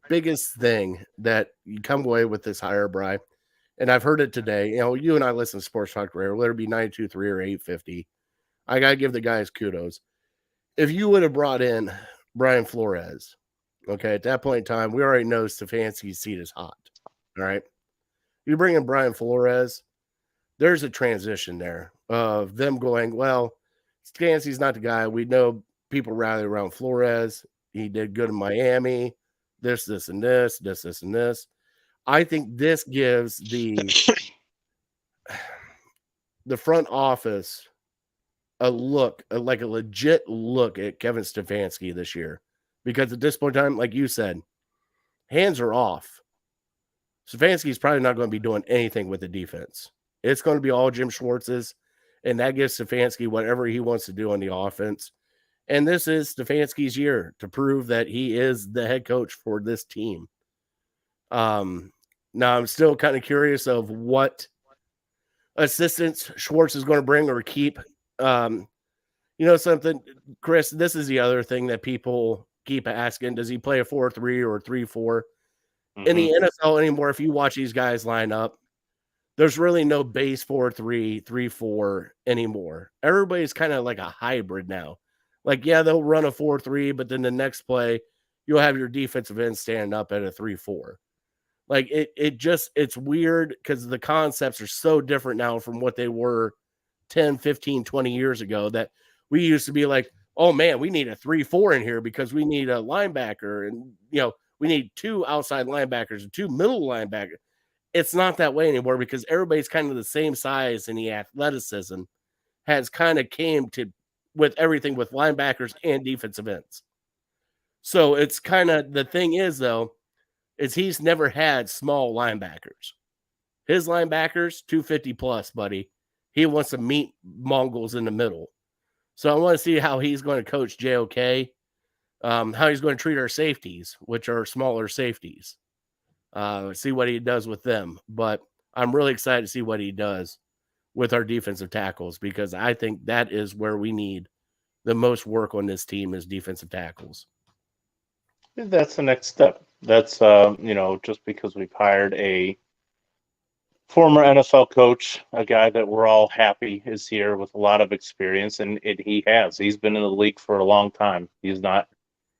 biggest thing that you come away with this hire, Bri, and I've heard it today. You and I listen to Sports Talk Rare, whether it be 92.3 or 850. I got to give the guys kudos. If you would have brought in Brian Flores, okay, at that point in time, we already know Stefanski's seat is hot. All right. You bring in Brian Flores, there's a transition there of them going, well, Stefanski's not the guy. We know people rally around Flores. He did good in Miami. This, and this. I think this gives the front office a look, like a legit look at Kevin Stefanski this year. Because at this point in time, like you said, hands are off. Stefanski's probably not going to be doing anything with the defense. It's going to be all Jim Schwartz's, and that gives Stefanski whatever he wants to do on the offense. And this is Stefanski's year to prove that he is the head coach for this team. Now, I'm still kind of curious of what assistants Schwartz is going to bring or keep. Something, Chris, this is the other thing that people keep asking. Does he play a 4-3 or a 3-4? In the NFL anymore, if you watch these guys line up, there's really no base 4-3, 3-4 anymore. Everybody's kind of like a hybrid now. Like, yeah, they'll run a 4-3, but then the next play, you'll have your defensive end standing up at a 3-4. Like, it's weird because the concepts are so different now from what they were 10, 15, 20 years ago that we used to be like, oh, man, we need a 3-4 in here because we need a linebacker and, we need 2 outside linebackers and 2 middle linebackers. It's not that way anymore because everybody's kind of the same size, and the athleticism has kind of came to with everything with linebackers and defensive ends. So it's kind of the thing is, though, is he's never had small linebackers. His linebackers, 250 plus, buddy. He wants to meet Mongols in the middle. So I want to see how he's going to coach JOK. How he's going to treat our safeties, which are smaller safeties. See what he does with them. But I'm really excited to see what he does with our defensive tackles because I think that is where we need the most work on this team is defensive tackles. That's the next step. That's, just because we've hired a former NFL coach, a guy that we're all happy is here with a lot of experience, and he's been in the league for a long time.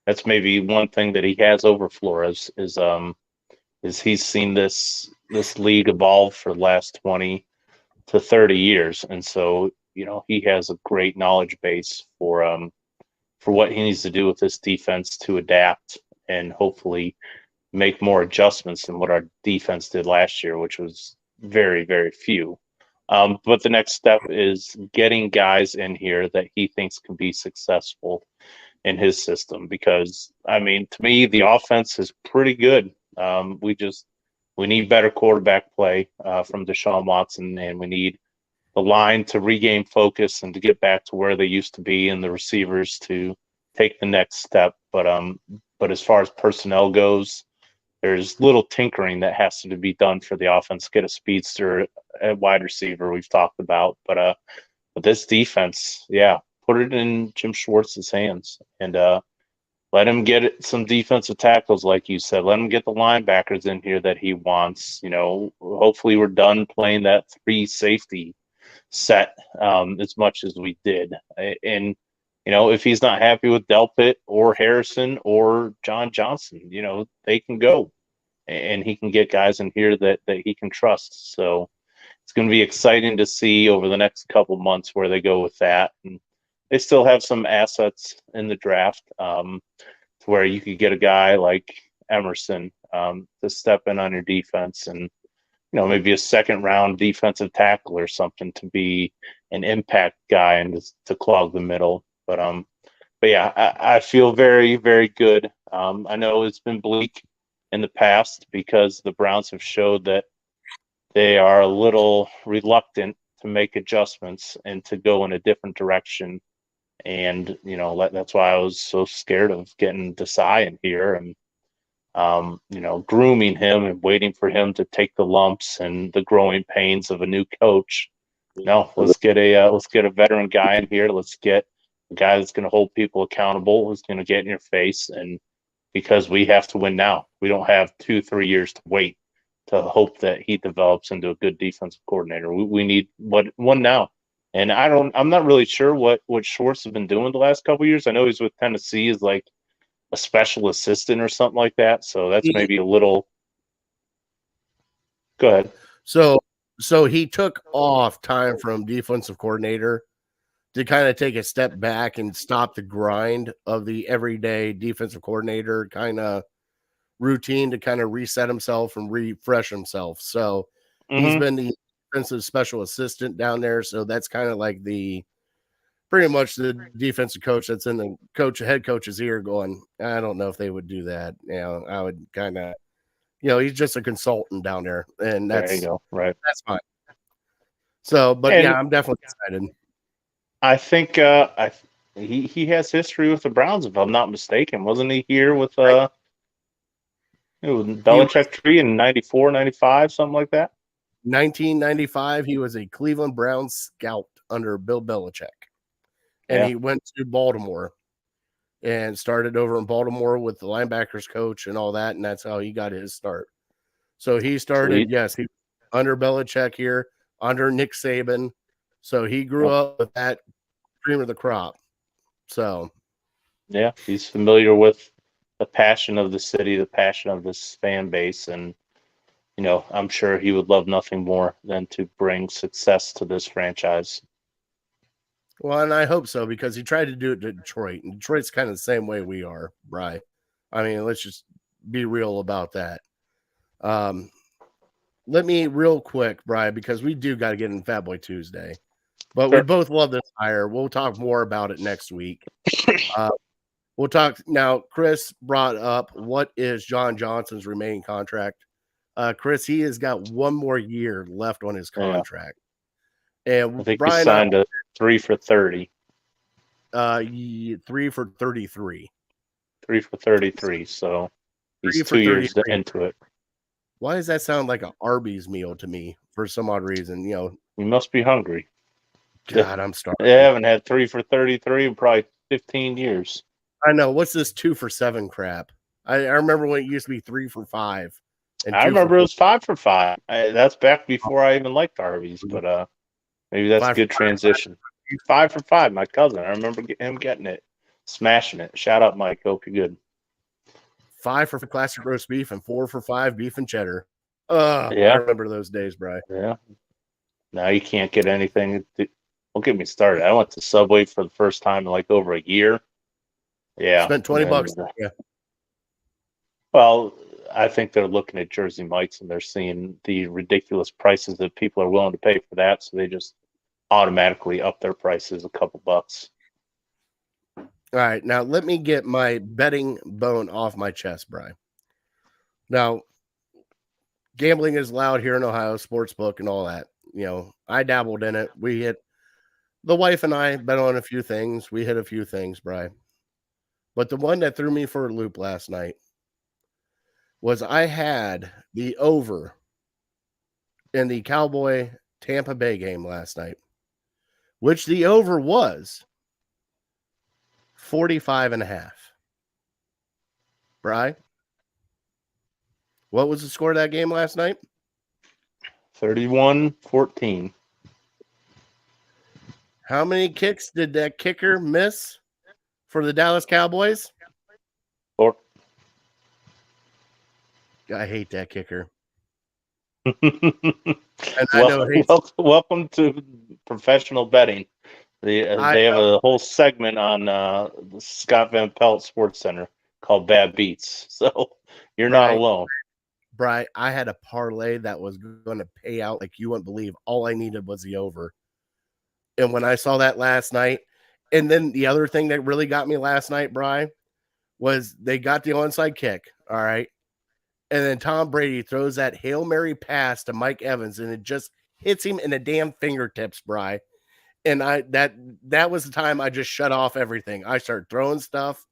That's maybe one thing that he has over Flores is he's seen this league evolve for the last 20 to 30 years. And so, he has a great knowledge base for what he needs to do with this defense to adapt and hopefully make more adjustments than what our defense did last year, which was very, very few. But the next step is getting guys in here that he thinks can be successful in his system, because to me, the offense is pretty good. We need better quarterback play from Deshaun Watson, and we need the line to regain focus and to get back to where they used to be, and the receivers to take the next step. But as far as personnel goes, there's little tinkering that has to be done for the offense. Get a speedster at wide receiver we've talked about, but this defense, put it in Jim Schwartz's hands and let him get some defensive tackles, like you said. Let him get the linebackers in here that he wants. Hopefully we're done playing that 3 safety set as much as we did. And if he's not happy with Delpit or Harrison or John Johnson, they can go, and he can get guys in here that he can trust. So it's going to be exciting to see over the next couple months where they go with that. And they still have some assets in the draft, to where you could get a guy like Emerson to step in on your defense, and maybe a second round defensive tackle or something to be an impact guy and to clog the middle. But yeah, I feel very, very good. I know it's been bleak in the past because the Browns have showed that they are a little reluctant to make adjustments and to go in a different direction. And, that's why I was so scared of getting Desai in here and, grooming him and waiting for him to take the lumps and the growing pains of a new coach. No, let's get a veteran guy in here. Let's get a guy that's going to hold people accountable, who's going to get in your face. And because we have to win now, we don't have 2-3 years to wait to hope that he develops into a good defensive coordinator. We need one now. And I'm not really sure what Schwartz has been doing the last couple of years. I know he's with Tennessee as like a special assistant or something like that. So that's maybe a little. Go ahead. So he took off time from defensive coordinator to kind of take a step back and stop the grind of the everyday defensive coordinator kind of routine to kind of reset himself and refresh himself. So he's been the defensive special assistant down there. So that's kind of like pretty much the defensive coach that's in the head coach's ear going, I don't know if they would do that. I would kind of, he's just a consultant down there, and that's, there you go. Right. That's fine. So, but yeah, I'm definitely excited. I think he has history with the Browns, if I'm not mistaken. Wasn't he here with Belichick tree in 94, 95, something like that? 1995, he was a Cleveland Browns scout under Bill Belichick. And he went to Baltimore and started over in Baltimore with the linebackers coach and all that. And that's how he got his start. So he started, he under Belichick here, under Nick Saban. So he grew up with that cream of the crop. So, yeah, he's familiar with the passion of the city, the passion of this fan base. And, I'm sure he would love nothing more than to bring success to this franchise. Well, and I hope so, because he tried to do it to Detroit, and Detroit's kind of the same way we are, Bri. I mean, let's just be real about that. Let me real quick, Bri, because we do got to get in Fat Boy Tuesday, but we both love this hire. We'll talk more about it next week. We'll talk now. Chris brought up what is John Johnson's remaining contract. Chris, he has got one more year left on his contract. And I think Brian he signed a 3 for 30. 3 for 33. 3 for 33. So he's 2 years into it. Why does that sound like an Arby's meal to me for some odd reason? You must be hungry. God, I'm starving. They haven't had 3 for 33 in probably 15 years. I know. What's this 2 for 7 crap? I remember when it used to be 3 for 5. And I remember it was 5 for 5. That's back before I even liked Arby's, but maybe that's a good transition. 5 for 5, my cousin. I remember him getting it, smashing it. Shout out, Mike. Hope you're good. 5 for classic roast beef and 4 for 5 beef and cheddar. I remember those days, Bri. Yeah. Now you can't get anything. Don't get me started. I went to Subway for the first time in like over a year. Yeah. Spent $20. Yeah. Well, I think they're looking at Jersey Mike's and they're seeing the ridiculous prices that people are willing to pay for that. So they just automatically up their prices a couple bucks. All right. Now let me get my betting bone off my chest, Brian. Now, gambling is loud here in Ohio, sportsbook and all that. I dabbled in it. The wife and I bet on a few things. We hit a few things, Brian. But the one that threw me for a loop last night was I had the over in the Cowboy Tampa Bay game last night, which the over was 45.5. Bri, what was the score of that game last night? 31-14. How many kicks did that kicker miss? for the Dallas Cowboys. Or I hate that kicker. Welcome to professional betting. They have a whole segment on the Scott Van Pelt Sports Center called Bad Beats. So you're not alone. Bri, I had a parlay that was going to pay out like you wouldn't believe. All I needed was the over. And when I saw that last night, and then the other thing that really got me last night, Bri, was they got the onside kick. All right. And then Tom Brady throws that Hail Mary pass to Mike Evans, and it just hits him in the damn fingertips, Bri. And that was the time I just shut off everything. I started throwing stuff.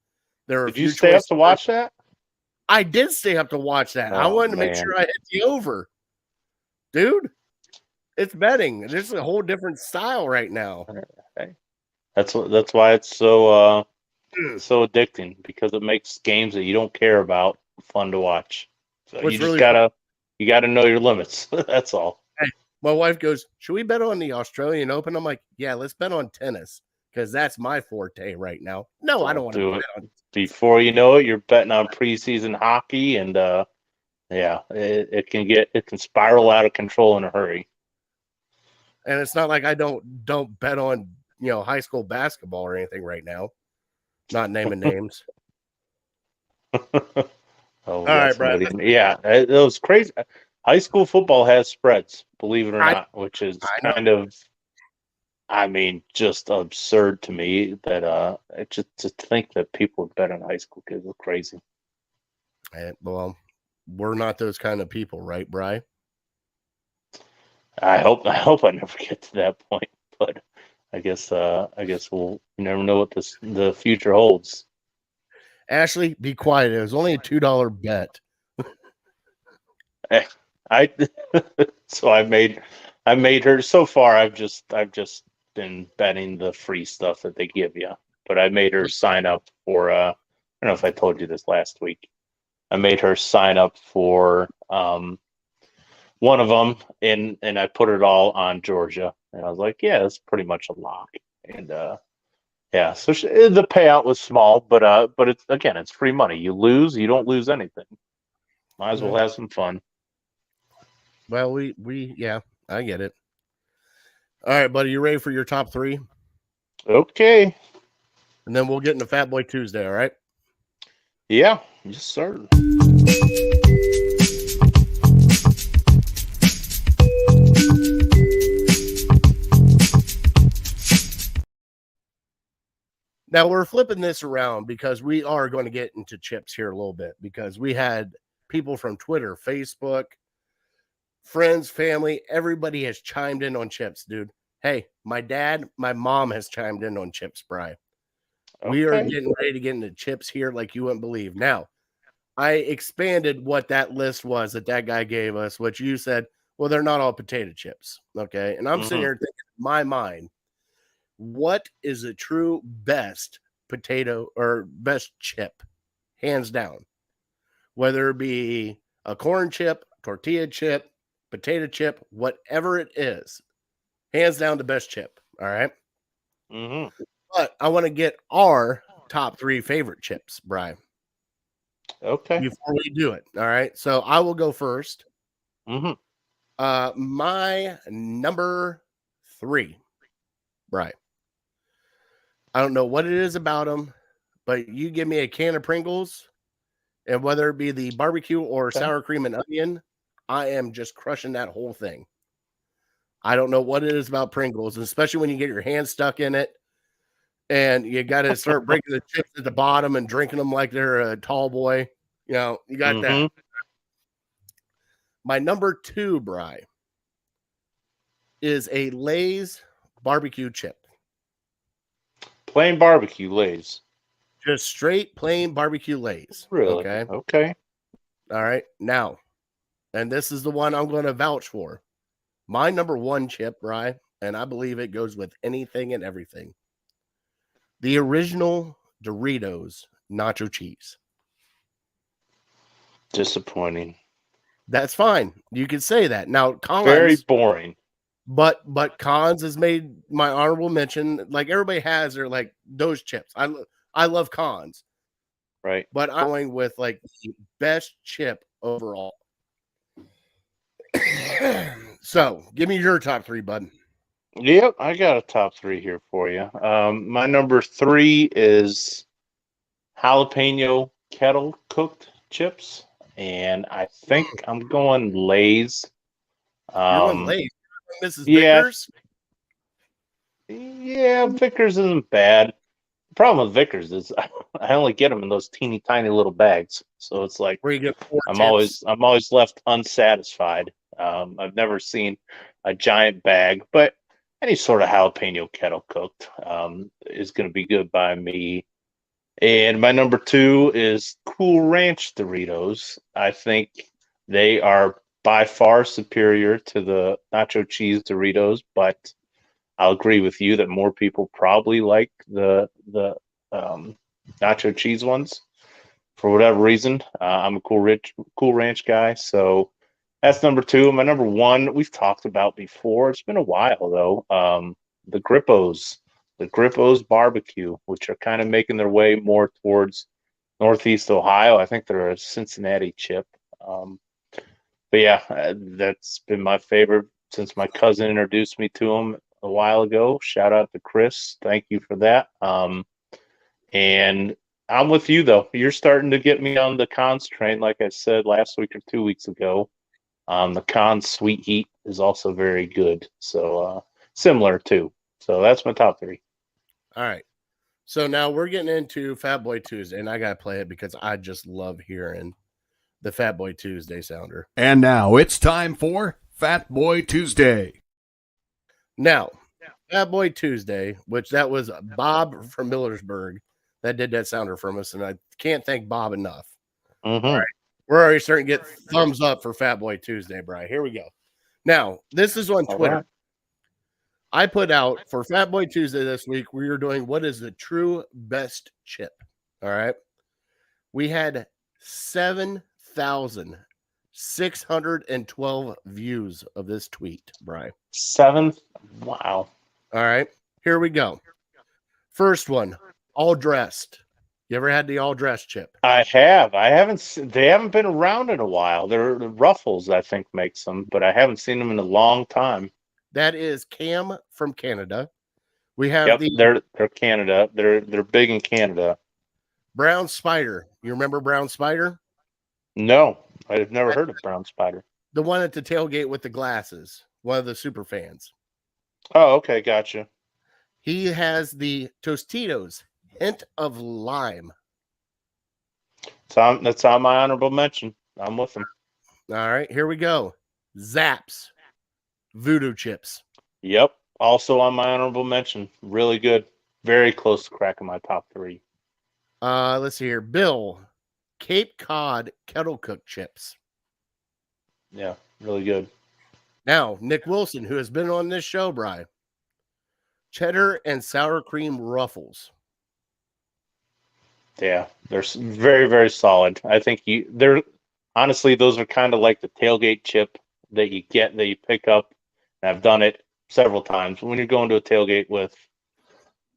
Did you stay up to watch that? I did stay up to watch that. I wanted to make sure I hit the over. Dude, it's betting. There's a whole different style right now. That's why it's so addicting, because it makes games that you don't care about fun to watch. So you just gotta know your limits. That's all. Hey, my wife goes, "Should we bet on the Australian Open?" I'm like, "Yeah, let's bet on tennis because that's my forte right now." No, I don't want to bet on. Before you know it, you're betting on preseason hockey, and it can spiral out of control in a hurry. And it's not like I don't bet on high school basketball or anything right now. Not naming names. All right, Brad. Yeah, it was crazy. High school football has spreads, believe it or not, which is kind of, just absurd to me that just to think that people would bet on high school kids is crazy. Well, we're not those kind of people, right, Bri? I hope I never get to that point, but I guess we'll never know what the future holds. Ashley, be quiet. It was only a $2 bet. So I made her. So far, I've just been betting the free stuff that they give you, but I made her sign up for. I don't know if I told you this last week. I made her sign up for one of them, and I put it all on Georgia, and I was like, yeah, that's pretty much a lock, and yeah, so the payout was small, but it's free money. You lose, you don't lose anything. Might as well have some fun. Well, yeah, I get it. All right, buddy, you ready for your top three? Okay. And then we'll get into Fat Boy Tuesday, all right? Yeah, yes, sir. Now we're flipping this around because we are going to get into chips here a little bit, because we had people from Twitter, Facebook, friends, family, everybody has chimed in on chips, dude. Hey, my mom has chimed in on chips, Bri. Okay. We are getting ready to get into chips here like you wouldn't believe. Now, I expanded what that list was that guy gave us, which you said, well, they're not all potato chips, okay? And I'm sitting here thinking in my mind, what is a true best potato or best chip, hands down? Whether it be a corn chip, tortilla chip, potato chip, whatever it is, hands down the best chip. All right. But I want to get our top three favorite chips, Brian. Okay. Before we do it. All right. So I will go first. My number three, Brian. I don't know what it is about them, but you give me a can of Pringles, and whether it be the barbecue or sour cream and onion, I am just crushing that whole thing. I don't know what it is about Pringles, especially when you get your hand stuck in it and you got to start breaking the chips at the bottom and drinking them like they're a tall boy. You got that. My number two, Bri, is a Lay's barbecue chip. Plain barbecue Lay's. Just straight plain barbecue Lay's. Really? Okay. All right. Now, and this is the one I'm going to vouch for. My number one chip, Bri, and I believe it goes with anything and everything. The original Doritos nacho cheese. Disappointing. That's fine. You could say that. Now, Cons, very boring. But Cons has made my honorable mention. Like everybody has, they're like those chips. I I love cons. Right. But I'm going with like the best chip overall. So give me your top 3, bud. Yep, I got a top 3 here for you. My number 3 is jalapeno kettle cooked chips, and I think I'm going Lay's. You're going late. Mrs. Yeah, Vickers? yeah, Vickers isn't bad. The problem with Vickers is I only get them in those teeny tiny little bags, so it's like Where you get 4 I'm chips. always left unsatisfied. I've never seen a giant bag, but any sort of jalapeno kettle cooked is going to be good by me. And my number 2 is Cool Ranch Doritos. I think they are by far superior to the nacho cheese Doritos, but I'll agree with you that more people probably like the nacho cheese ones for whatever reason. I'm a Cool Ranch guy, so that's number 2. My number 1 we've talked about before. It's been a while though. The Grippos barbecue, which are kind of making their way more towards Northeast Ohio. I think they're a Cincinnati chip. But yeah, that's been my favorite since my cousin introduced me to them a while ago. Shout out to Chris. Thank you for that. And I'm with you though. You're starting to get me on the cons train, like I said last week or 2 weeks ago. The cons sweet heat is also very good. So similar too. So that's my top 3. All right. So now we're getting into Fat Boy Tuesday, and I got to play it because I just love hearing the Fat Boy Tuesday sounder. And now it's time for Fat Boy Tuesday. Now, Fat Boy Tuesday, which that was Bob from Millersburg that did that sounder from us, and I can't thank Bob enough. Mm-hmm. All right. We're already starting to get thumbs up for Fat Boy Tuesday, Bri. Here we go. Now, this is on Twitter. Right. I put out for Fat Boy Tuesday this week, we were doing what is the true best chip. All right. We had 7,612 views of this tweet, Bri. 7? Wow. All right. Here we go. First one, all dressed. You ever had the all dressed chip? I have. I haven't. They haven't been around in a while. They're the Ruffles, I think, makes them, but I haven't seen them in a long time. That is Cam from Canada. We have they're Canada. They're big in Canada. Brown Spider. You remember Brown Spider? No, I've never heard of Brown Spider. The one at the tailgate with the glasses. One of the super fans. Oh, okay, gotcha. He has the Tostitos hint of lime. So that's on my honorable mention. I'm with him. All right, here we go. Zapp's Voodoo chips. Yep, also on my honorable mention. Really good. Very close to cracking my top 3. Let's see here. Bill, Cape Cod kettle cooked chips. Yeah, really good. Now, Nick Wilson, who has been on this show, Bri. Cheddar and sour cream Ruffles. Yeah, they're very, very solid. I think they're honestly, those are kind of like the tailgate chip that you pick up. And I've done it several times. When you're going to a tailgate with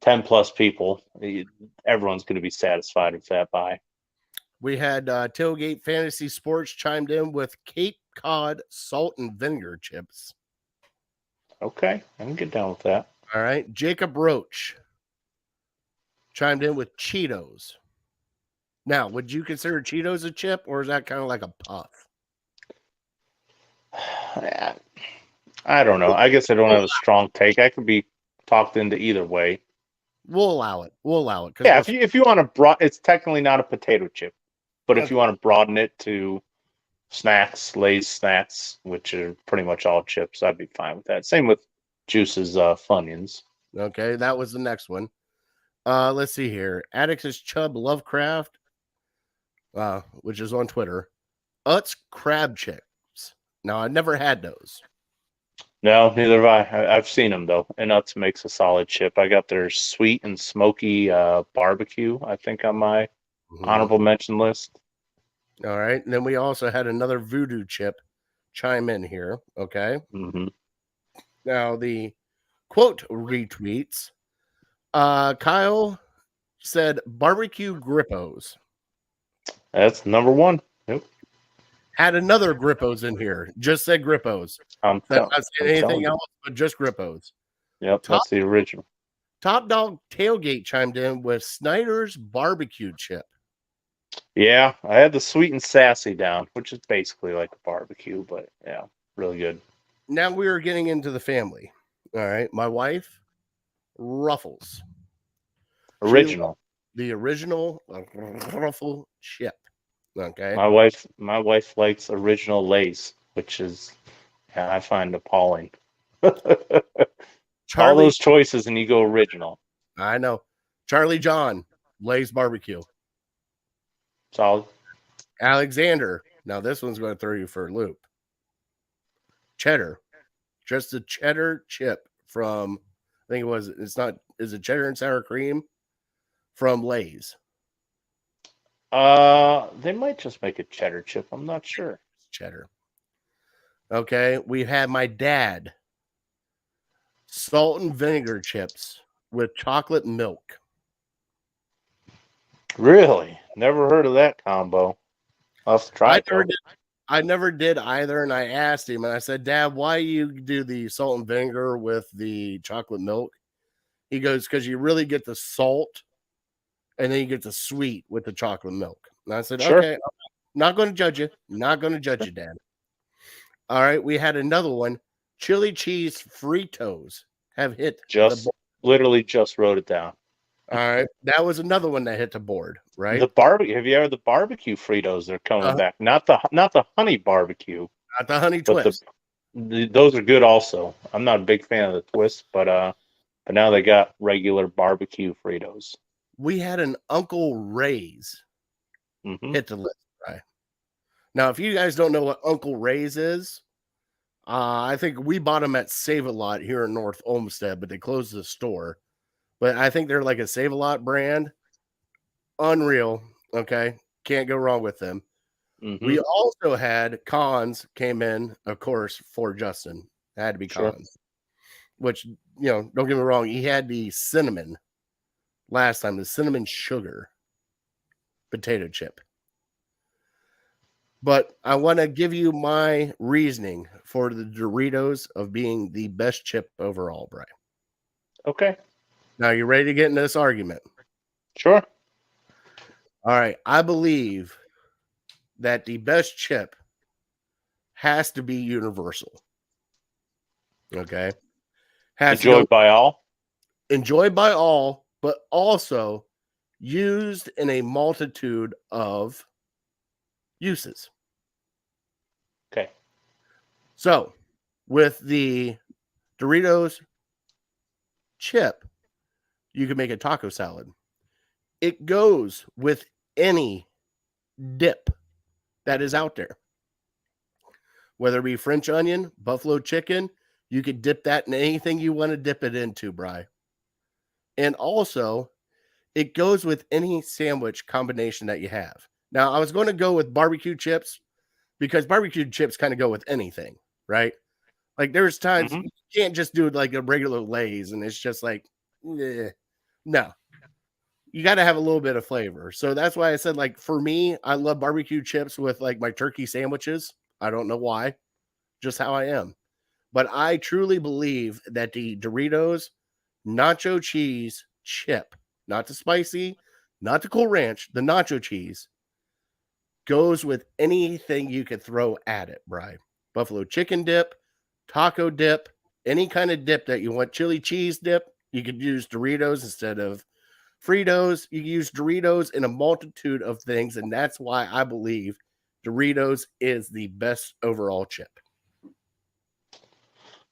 10 plus people, everyone's going to be satisfied with that buy. We had Tailgate Fantasy Sports chimed in with Cape Cod salt and vinegar chips. Okay, I can get down with that. All right. Jacob Roach chimed in with Cheetos. Now, would you consider Cheetos a chip, or is that kind of like a puff? I don't know. I guess I don't have a strong take. I could be talked into either way. We'll allow it. Yeah, if you want to it's technically not a potato chip, but if you want to broaden it to snacks, Lay's snacks, which are pretty much all chips, I'd be fine with that. Same with Juice's Funyuns. Okay, that was the next one. Let's see here. Atticus Chubb Lovecraft, which is on Twitter. Utz crab chips. Now, I've never had those. No, neither have I. I've seen them, though. And Utz makes a solid chip. I got their sweet and smoky barbecue, I think, on my honorable mention list. All right. And then we also had another voodoo chip chime in here. Okay. Mm-hmm. Now, the quote retweets. Kyle said barbecue Grippos. That's number one. Yep. Had another Grippos in here. Just said Grippos. I'm Not saying anything telling you. else, but just Grippos. Yep, that's the original. Top Dog Tailgate chimed in with Snyder's barbecue chip. Yeah, I had the sweet and sassy down, which is basically like a barbecue, but yeah, really good. Now we are getting into the family. All right. My wife, Ruffles. Original. The original Ruffle chip. Okay. My wife likes original Lay's, which is, I find appalling. All those choices and you go original. I know. Charlie John, Lay's barbecue. Solid. Alexander. Now this one's going to throw you for a loop. Cheddar. Just a cheddar chip from, I think is it cheddar and sour cream from Lay's? They might just make a cheddar chip. I'm not sure. Cheddar. Okay. We had my dad. Salt and vinegar chips with chocolate milk. Really? Never heard of that combo. I'll have to try it. I never did either. And I asked him and I said, Dad, why you do the salt and vinegar with the chocolate milk? He goes, because you really get the salt and then you get the sweet with the chocolate milk. And I said, sure. Okay, I'm not going to judge you. Not going to judge you, Dad. All right. We had another one. Chili cheese Fritos have hit. Literally just wrote it down. All right. That was another one that hit the board, right? The barbecue. Have you ever the barbecue Fritos? They're coming back. Not the honey barbecue. Not the honey twist. Those are good also. I'm not a big fan of the twist, but now they got regular barbecue Fritos. We had an Uncle Ray's hit the list, right? Now, if you guys don't know what Uncle Ray's is, I think we bought them at Save-A-Lot here in North Olmsted, but they closed the store. But I think they're like a Save-A-Lot brand. Unreal. Okay. Can't go wrong with them. We also had Cons came in, of course, for Justin. It had to be Cons. Which, don't get me wrong. He had the cinnamon last time, the cinnamon sugar potato chip. But I want to give you my reasoning for the Doritos of being the best chip overall, Brian. Okay. Now, you ready to get into this argument? Sure. All right. I believe that the best chip has to be universal. Okay. Enjoyed by all? Enjoyed by all, but also used in a multitude of uses. Okay. So, with the Doritos chip, you can make a taco salad. It goes with any dip that is out there. Whether it be French onion, buffalo chicken, you could dip that in anything you want to dip it into, Bri. And also, it goes with any sandwich combination that you have. Now, I was going to go with barbecue chips because barbecue chips kind of go with anything, right? Like there's times you can't just do it like a regular Lay's and it's just like, no. You got to have a little bit of flavor. So that's why I said, like, for me, I love barbecue chips with like my turkey sandwiches. I don't know why, just how I am. But I truly believe that the Doritos nacho cheese chip, not the spicy, not the Cool Ranch, the nacho cheese, goes with anything you could throw at it, Bri. Buffalo chicken dip, taco dip, any kind of dip that you want. Chili cheese dip, you could use Doritos instead of Fritos. You can use Doritos in a multitude of things, and that's why I believe Doritos is the best overall chip.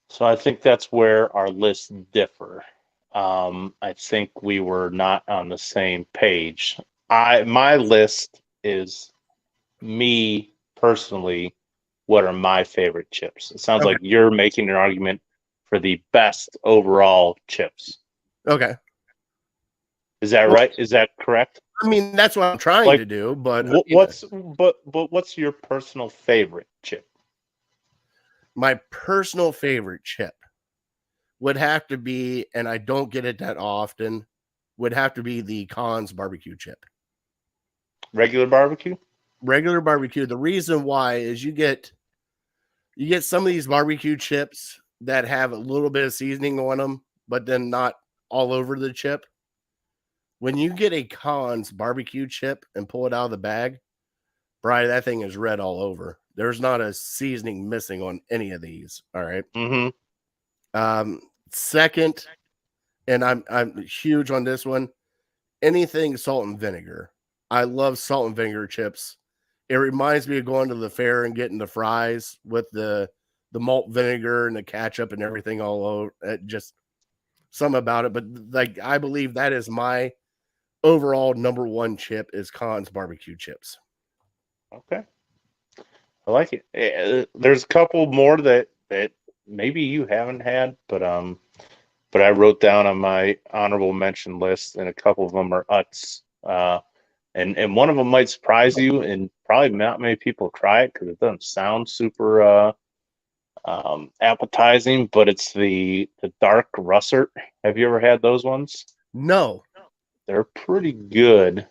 So I think that's where our lists differ. I think we were not on the same page. My list is me personally. What are my favorite chips? It sounds like you're making an argument for the best overall chips. Okay. Is that right? Is that correct? I mean, that's what I'm trying to do, but what's your personal favorite chip? My personal favorite chip would have to be, and I don't get it that often, would have to be the Conn's barbecue chip. Regular barbecue? Regular barbecue. The reason why is you get some of these barbecue chips that have a little bit of seasoning on them, but then not all over the chip. When you get a Conn's barbecue chip and pull it out of the bag, Bri, that thing is red all over. There's not a seasoning missing on any of these. All right. Mm-hmm. Second, and I'm huge on this one, anything salt and vinegar. I love salt and vinegar chips. It reminds me of going to the fair and getting the fries with the malt vinegar and the ketchup and everything all over. Just something about it. But like, I believe that is my overall number one chip is Conn's barbecue chips. Okay. I like it. There's a couple more that maybe you haven't had, but I wrote down on my honorable mention list, and a couple of them are Utz. And one of them might surprise you, and probably not many people try it because it doesn't sound super appetizing, but it's the dark russet. Have you ever had those ones? No. They're pretty good.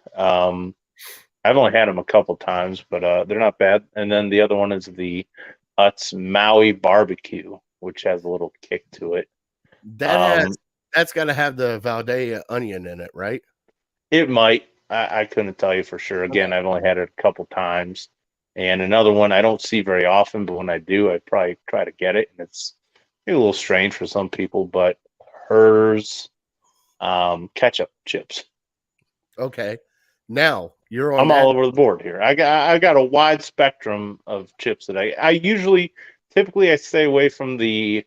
I've only had them a couple times, but they're not bad. And then the other one is the Utz Maui barbecue, which has a little kick to it. That's got to have the Valdea onion in it, right? It might. I couldn't tell you for sure. Again, I've only had it a couple times. And another one I don't see very often, but when I do, I probably try to get it. And it's maybe a little strange for some people, but hers ketchup chips. Okay. Now you're on. I'm all over the board here. I got a wide spectrum of chips that I typically I stay away from the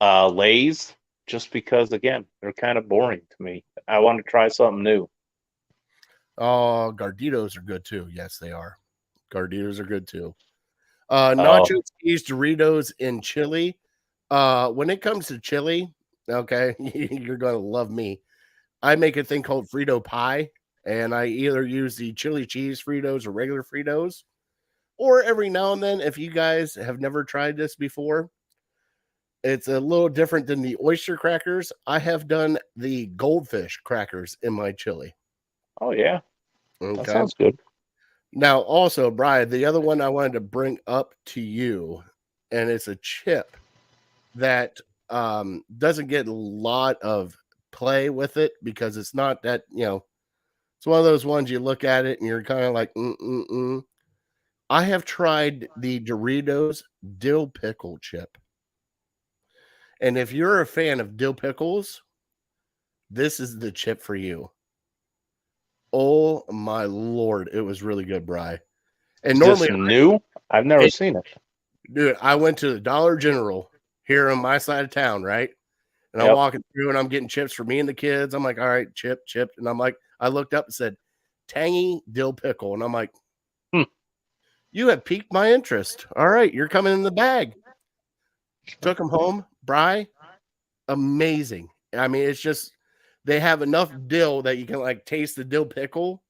Lay's just because, again, they're kind of boring to me. I want to try something new. Oh, Garditos are good too. Yes, they are. Garditos are good too. Nacho cheese, Doritos, and chili. When it comes to chili, okay, you're going to love me. I make a thing called Frito pie, and I either use the chili cheese Fritos or regular Fritos, or every now and then, if you guys have never tried this before, it's a little different than the oyster crackers. I have done the goldfish crackers in my chili. Oh, yeah. Okay. That sounds good. Now, also, Brian, the other one I wanted to bring up to you, and it's a chip that doesn't get a lot of play with it because it's not that, it's one of those ones you look at it and you're kind of like, I have tried the Doritos dill pickle chip. And if you're a fan of dill pickles, this is the chip for you. Oh my Lord, it was really good, Bri. And normally new? I've never seen it. Dude, I went to the Dollar General here on my side of town, right? And I'm walking through and I'm getting chips for me and the kids. I'm like, all right, chip. And I'm like, I looked up and said, tangy dill pickle. And I'm like, you have piqued my interest. All right, you're coming in the bag. Took them home. Bri, amazing. I mean, it's just, they have enough dill that you can like taste the dill pickle,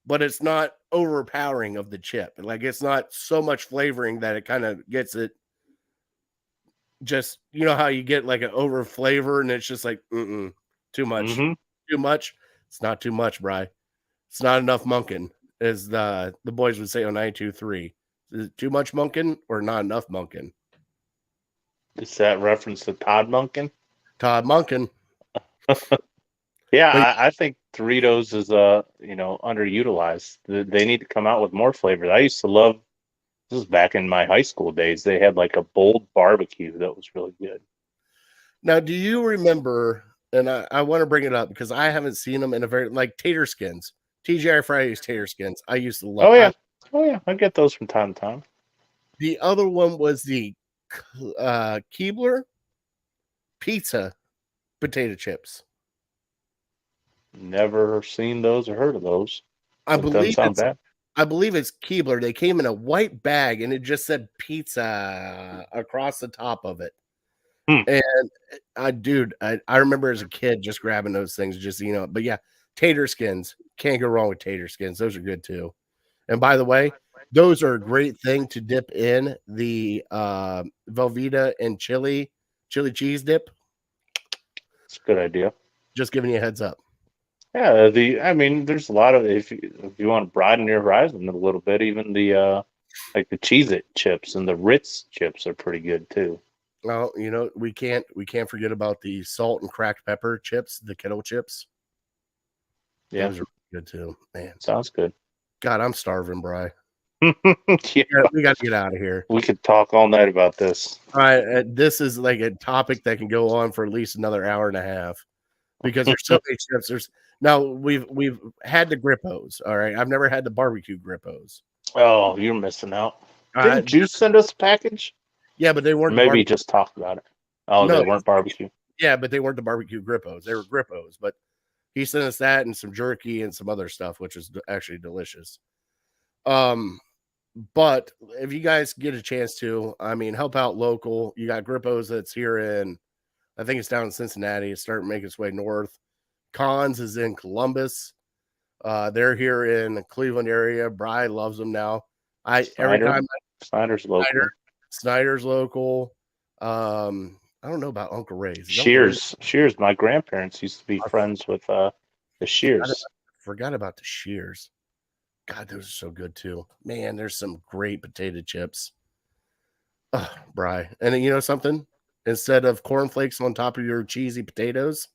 but it's not overpowering of the chip. Like, it's not so much flavoring that it kind of gets it. Just, you know how you get like an over flavor and it's just like, too much. Mm-hmm. Too much. It's not too much, Bri. It's not enough munkin', as the boys would say on 92.3. Is it too much munkin' or not enough munkin'? Is that reference to Todd Monken? Todd Monken. Yeah, I think Doritos is underutilized. They need to come out with more flavors. I used to love, this is back in my high school days, they had like a bold barbecue that was really good. Now, do you remember, and I want to bring it up because I haven't seen them in a very, like tater skins. TGI Fridays tater skins. I used to love. Oh yeah, I get those from time to time. The other one was the Keebler pizza potato chips. Never seen those or heard of those. I believe it's Keebler. They came in a white bag and it just said pizza across the top of it. And I remember as a kid just grabbing those things, but yeah, tater skins. Can't go wrong with tater skins. Those are good too. And by the way, those are a great thing to dip in the Velveeta and chili cheese dip. It's a good idea. Just giving you a heads up. Yeah, there's a lot of if you want to broaden your horizon a little bit, even the like the Cheez-It chips and the Ritz chips are pretty good too. Well, we can't forget about the salt and cracked pepper chips, the kettle chips. Yeah, those are good too, man. Sounds good. God, I'm starving, Bri. Yeah, we got to get out of here. We could talk all night about this. All right, this is like a topic that can go on for at least another hour and a half because there's so many chips. Now we've had the Grippos. All right, I've never had the barbecue Grippos. Oh, you're missing out. Did You you send us a package? Yeah, but they weren't. Maybe just talked about it. Oh, no, they weren't barbecue. Yeah, but they weren't the barbecue Grippos. They were Grippos. But he sent us that and some jerky and some other stuff, which is actually delicious. But if you guys get a chance to, help out local. You got Grippos that's here in, I think it's down in Cincinnati. It's starting to make its way north. Cons is in Columbus. They're here in the Cleveland area. Bri loves them now. Snyder's local. Snyder's local. I don't know about Uncle Ray's. Shears. My grandparents used to be friends with the Shears. I forgot about the Shears. God, those are so good too. Man, there's some great potato chips. Bri. And then, you know something? Instead of cornflakes on top of your cheesy potatoes,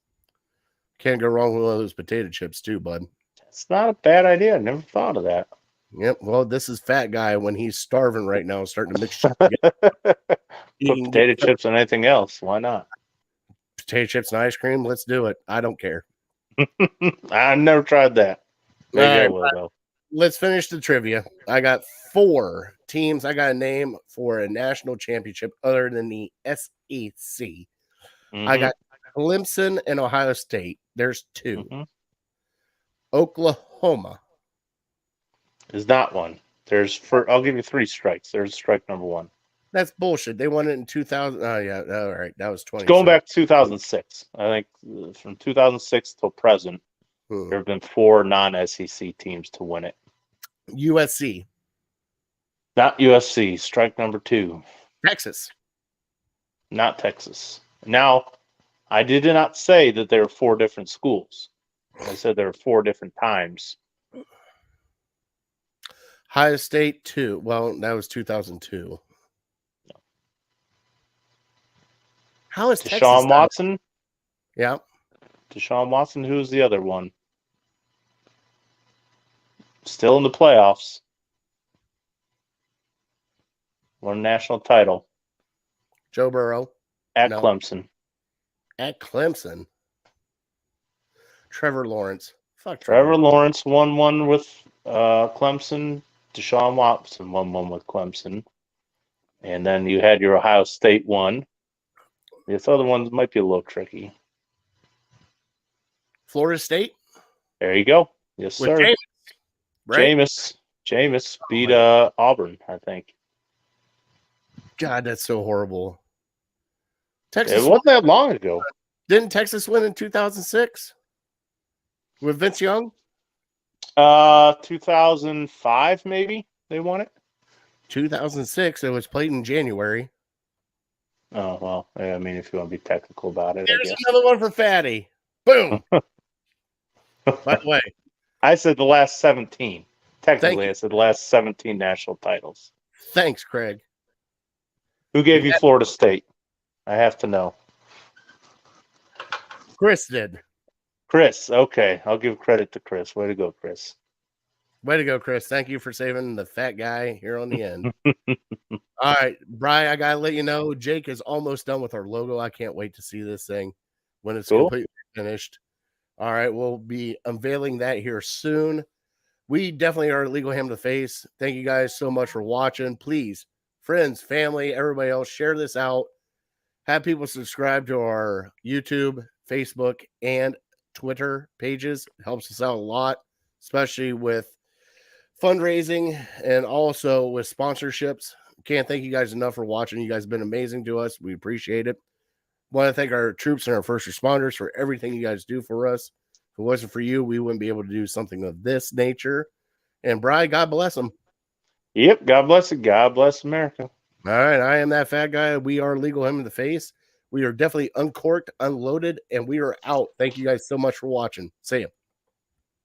can't go wrong with one of those potato chips too, bud. It's not a bad idea. I never thought of that. Yep. Well, this is Fat Guy when he's starving right now, starting to mix Put potato chips and anything else. Why not? Potato chips and ice cream. Let's do it. I don't care. I've never tried that. Maybe I will, though. Let's finish the trivia. I got 4 teams I got a name for a national championship other than the SEC. Mm-hmm. I got Clemson and Ohio State. There's 2. Mm-hmm. Oklahoma is not one. I'll give you 3 strikes. There's strike number 1. That's bullshit. They won it in 2000. Oh yeah, all right. That was 20. Going back to 2006. I think from 2006 till present, there have been 4 non-SEC teams to win it. USC. Not USC. Strike number 2. Texas. Not Texas. Now, I did not say that there were 4 different schools. I said there were 4 different times. Ohio State 2. Well, that was 2002. How is Texas? Deshaun Watson? Yeah. Deshaun Watson. Who's the other one? Still in the playoffs. Won a national title. Joe Burrow. At Clemson. At Clemson. Trevor Lawrence. Fuck Trevor Lawrence won one with Clemson. Deshaun Watson won one with Clemson. And then you had your Ohio State one. This other one might be a little tricky. Florida State? There you go. Yes, sir. Jameis, right? Jameis beat Auburn, I think. God, that's so horrible. Texas. It wasn't that long ago. Didn't Texas win in 2006 with Vince Young? 2005, maybe they won it. 2006. It was played in January. Oh well, I mean, if you want to be technical about it, there's another one for Fatty. Boom. By the way, I said the last 17. Technically, I said the last 17 national titles. Thanks, Craig. Who gave you Florida State? I have to know. Chris did. Chris, okay. I'll give credit to Chris. Way to go, Chris. Way to go, Chris. Thank you for saving the fat guy here on the end. All right, Bri, I got to let you know, Jake is almost done with our logo. I can't wait to see this thing when it's completely finished. All right, we'll be unveiling that here soon. We definitely are Legal Ham to Face. Thank you guys so much for watching. Please, friends, family, everybody else, share this out. Have people subscribe to our YouTube, Facebook, and Twitter pages. It helps us out a lot, especially with fundraising and also with sponsorships. Can't thank you guys enough for watching. You guys have been amazing to us. We appreciate it. Want to thank our troops and our first responders for everything you guys do for us. If it wasn't for you, we wouldn't be able to do something of this nature. And Bri, God bless them. Yep, God bless it. God bless America. All right, I am that fat guy. We are Legal Him in the Face. We are definitely uncorked, unloaded, and we are out. Thank you guys so much for watching. See ya.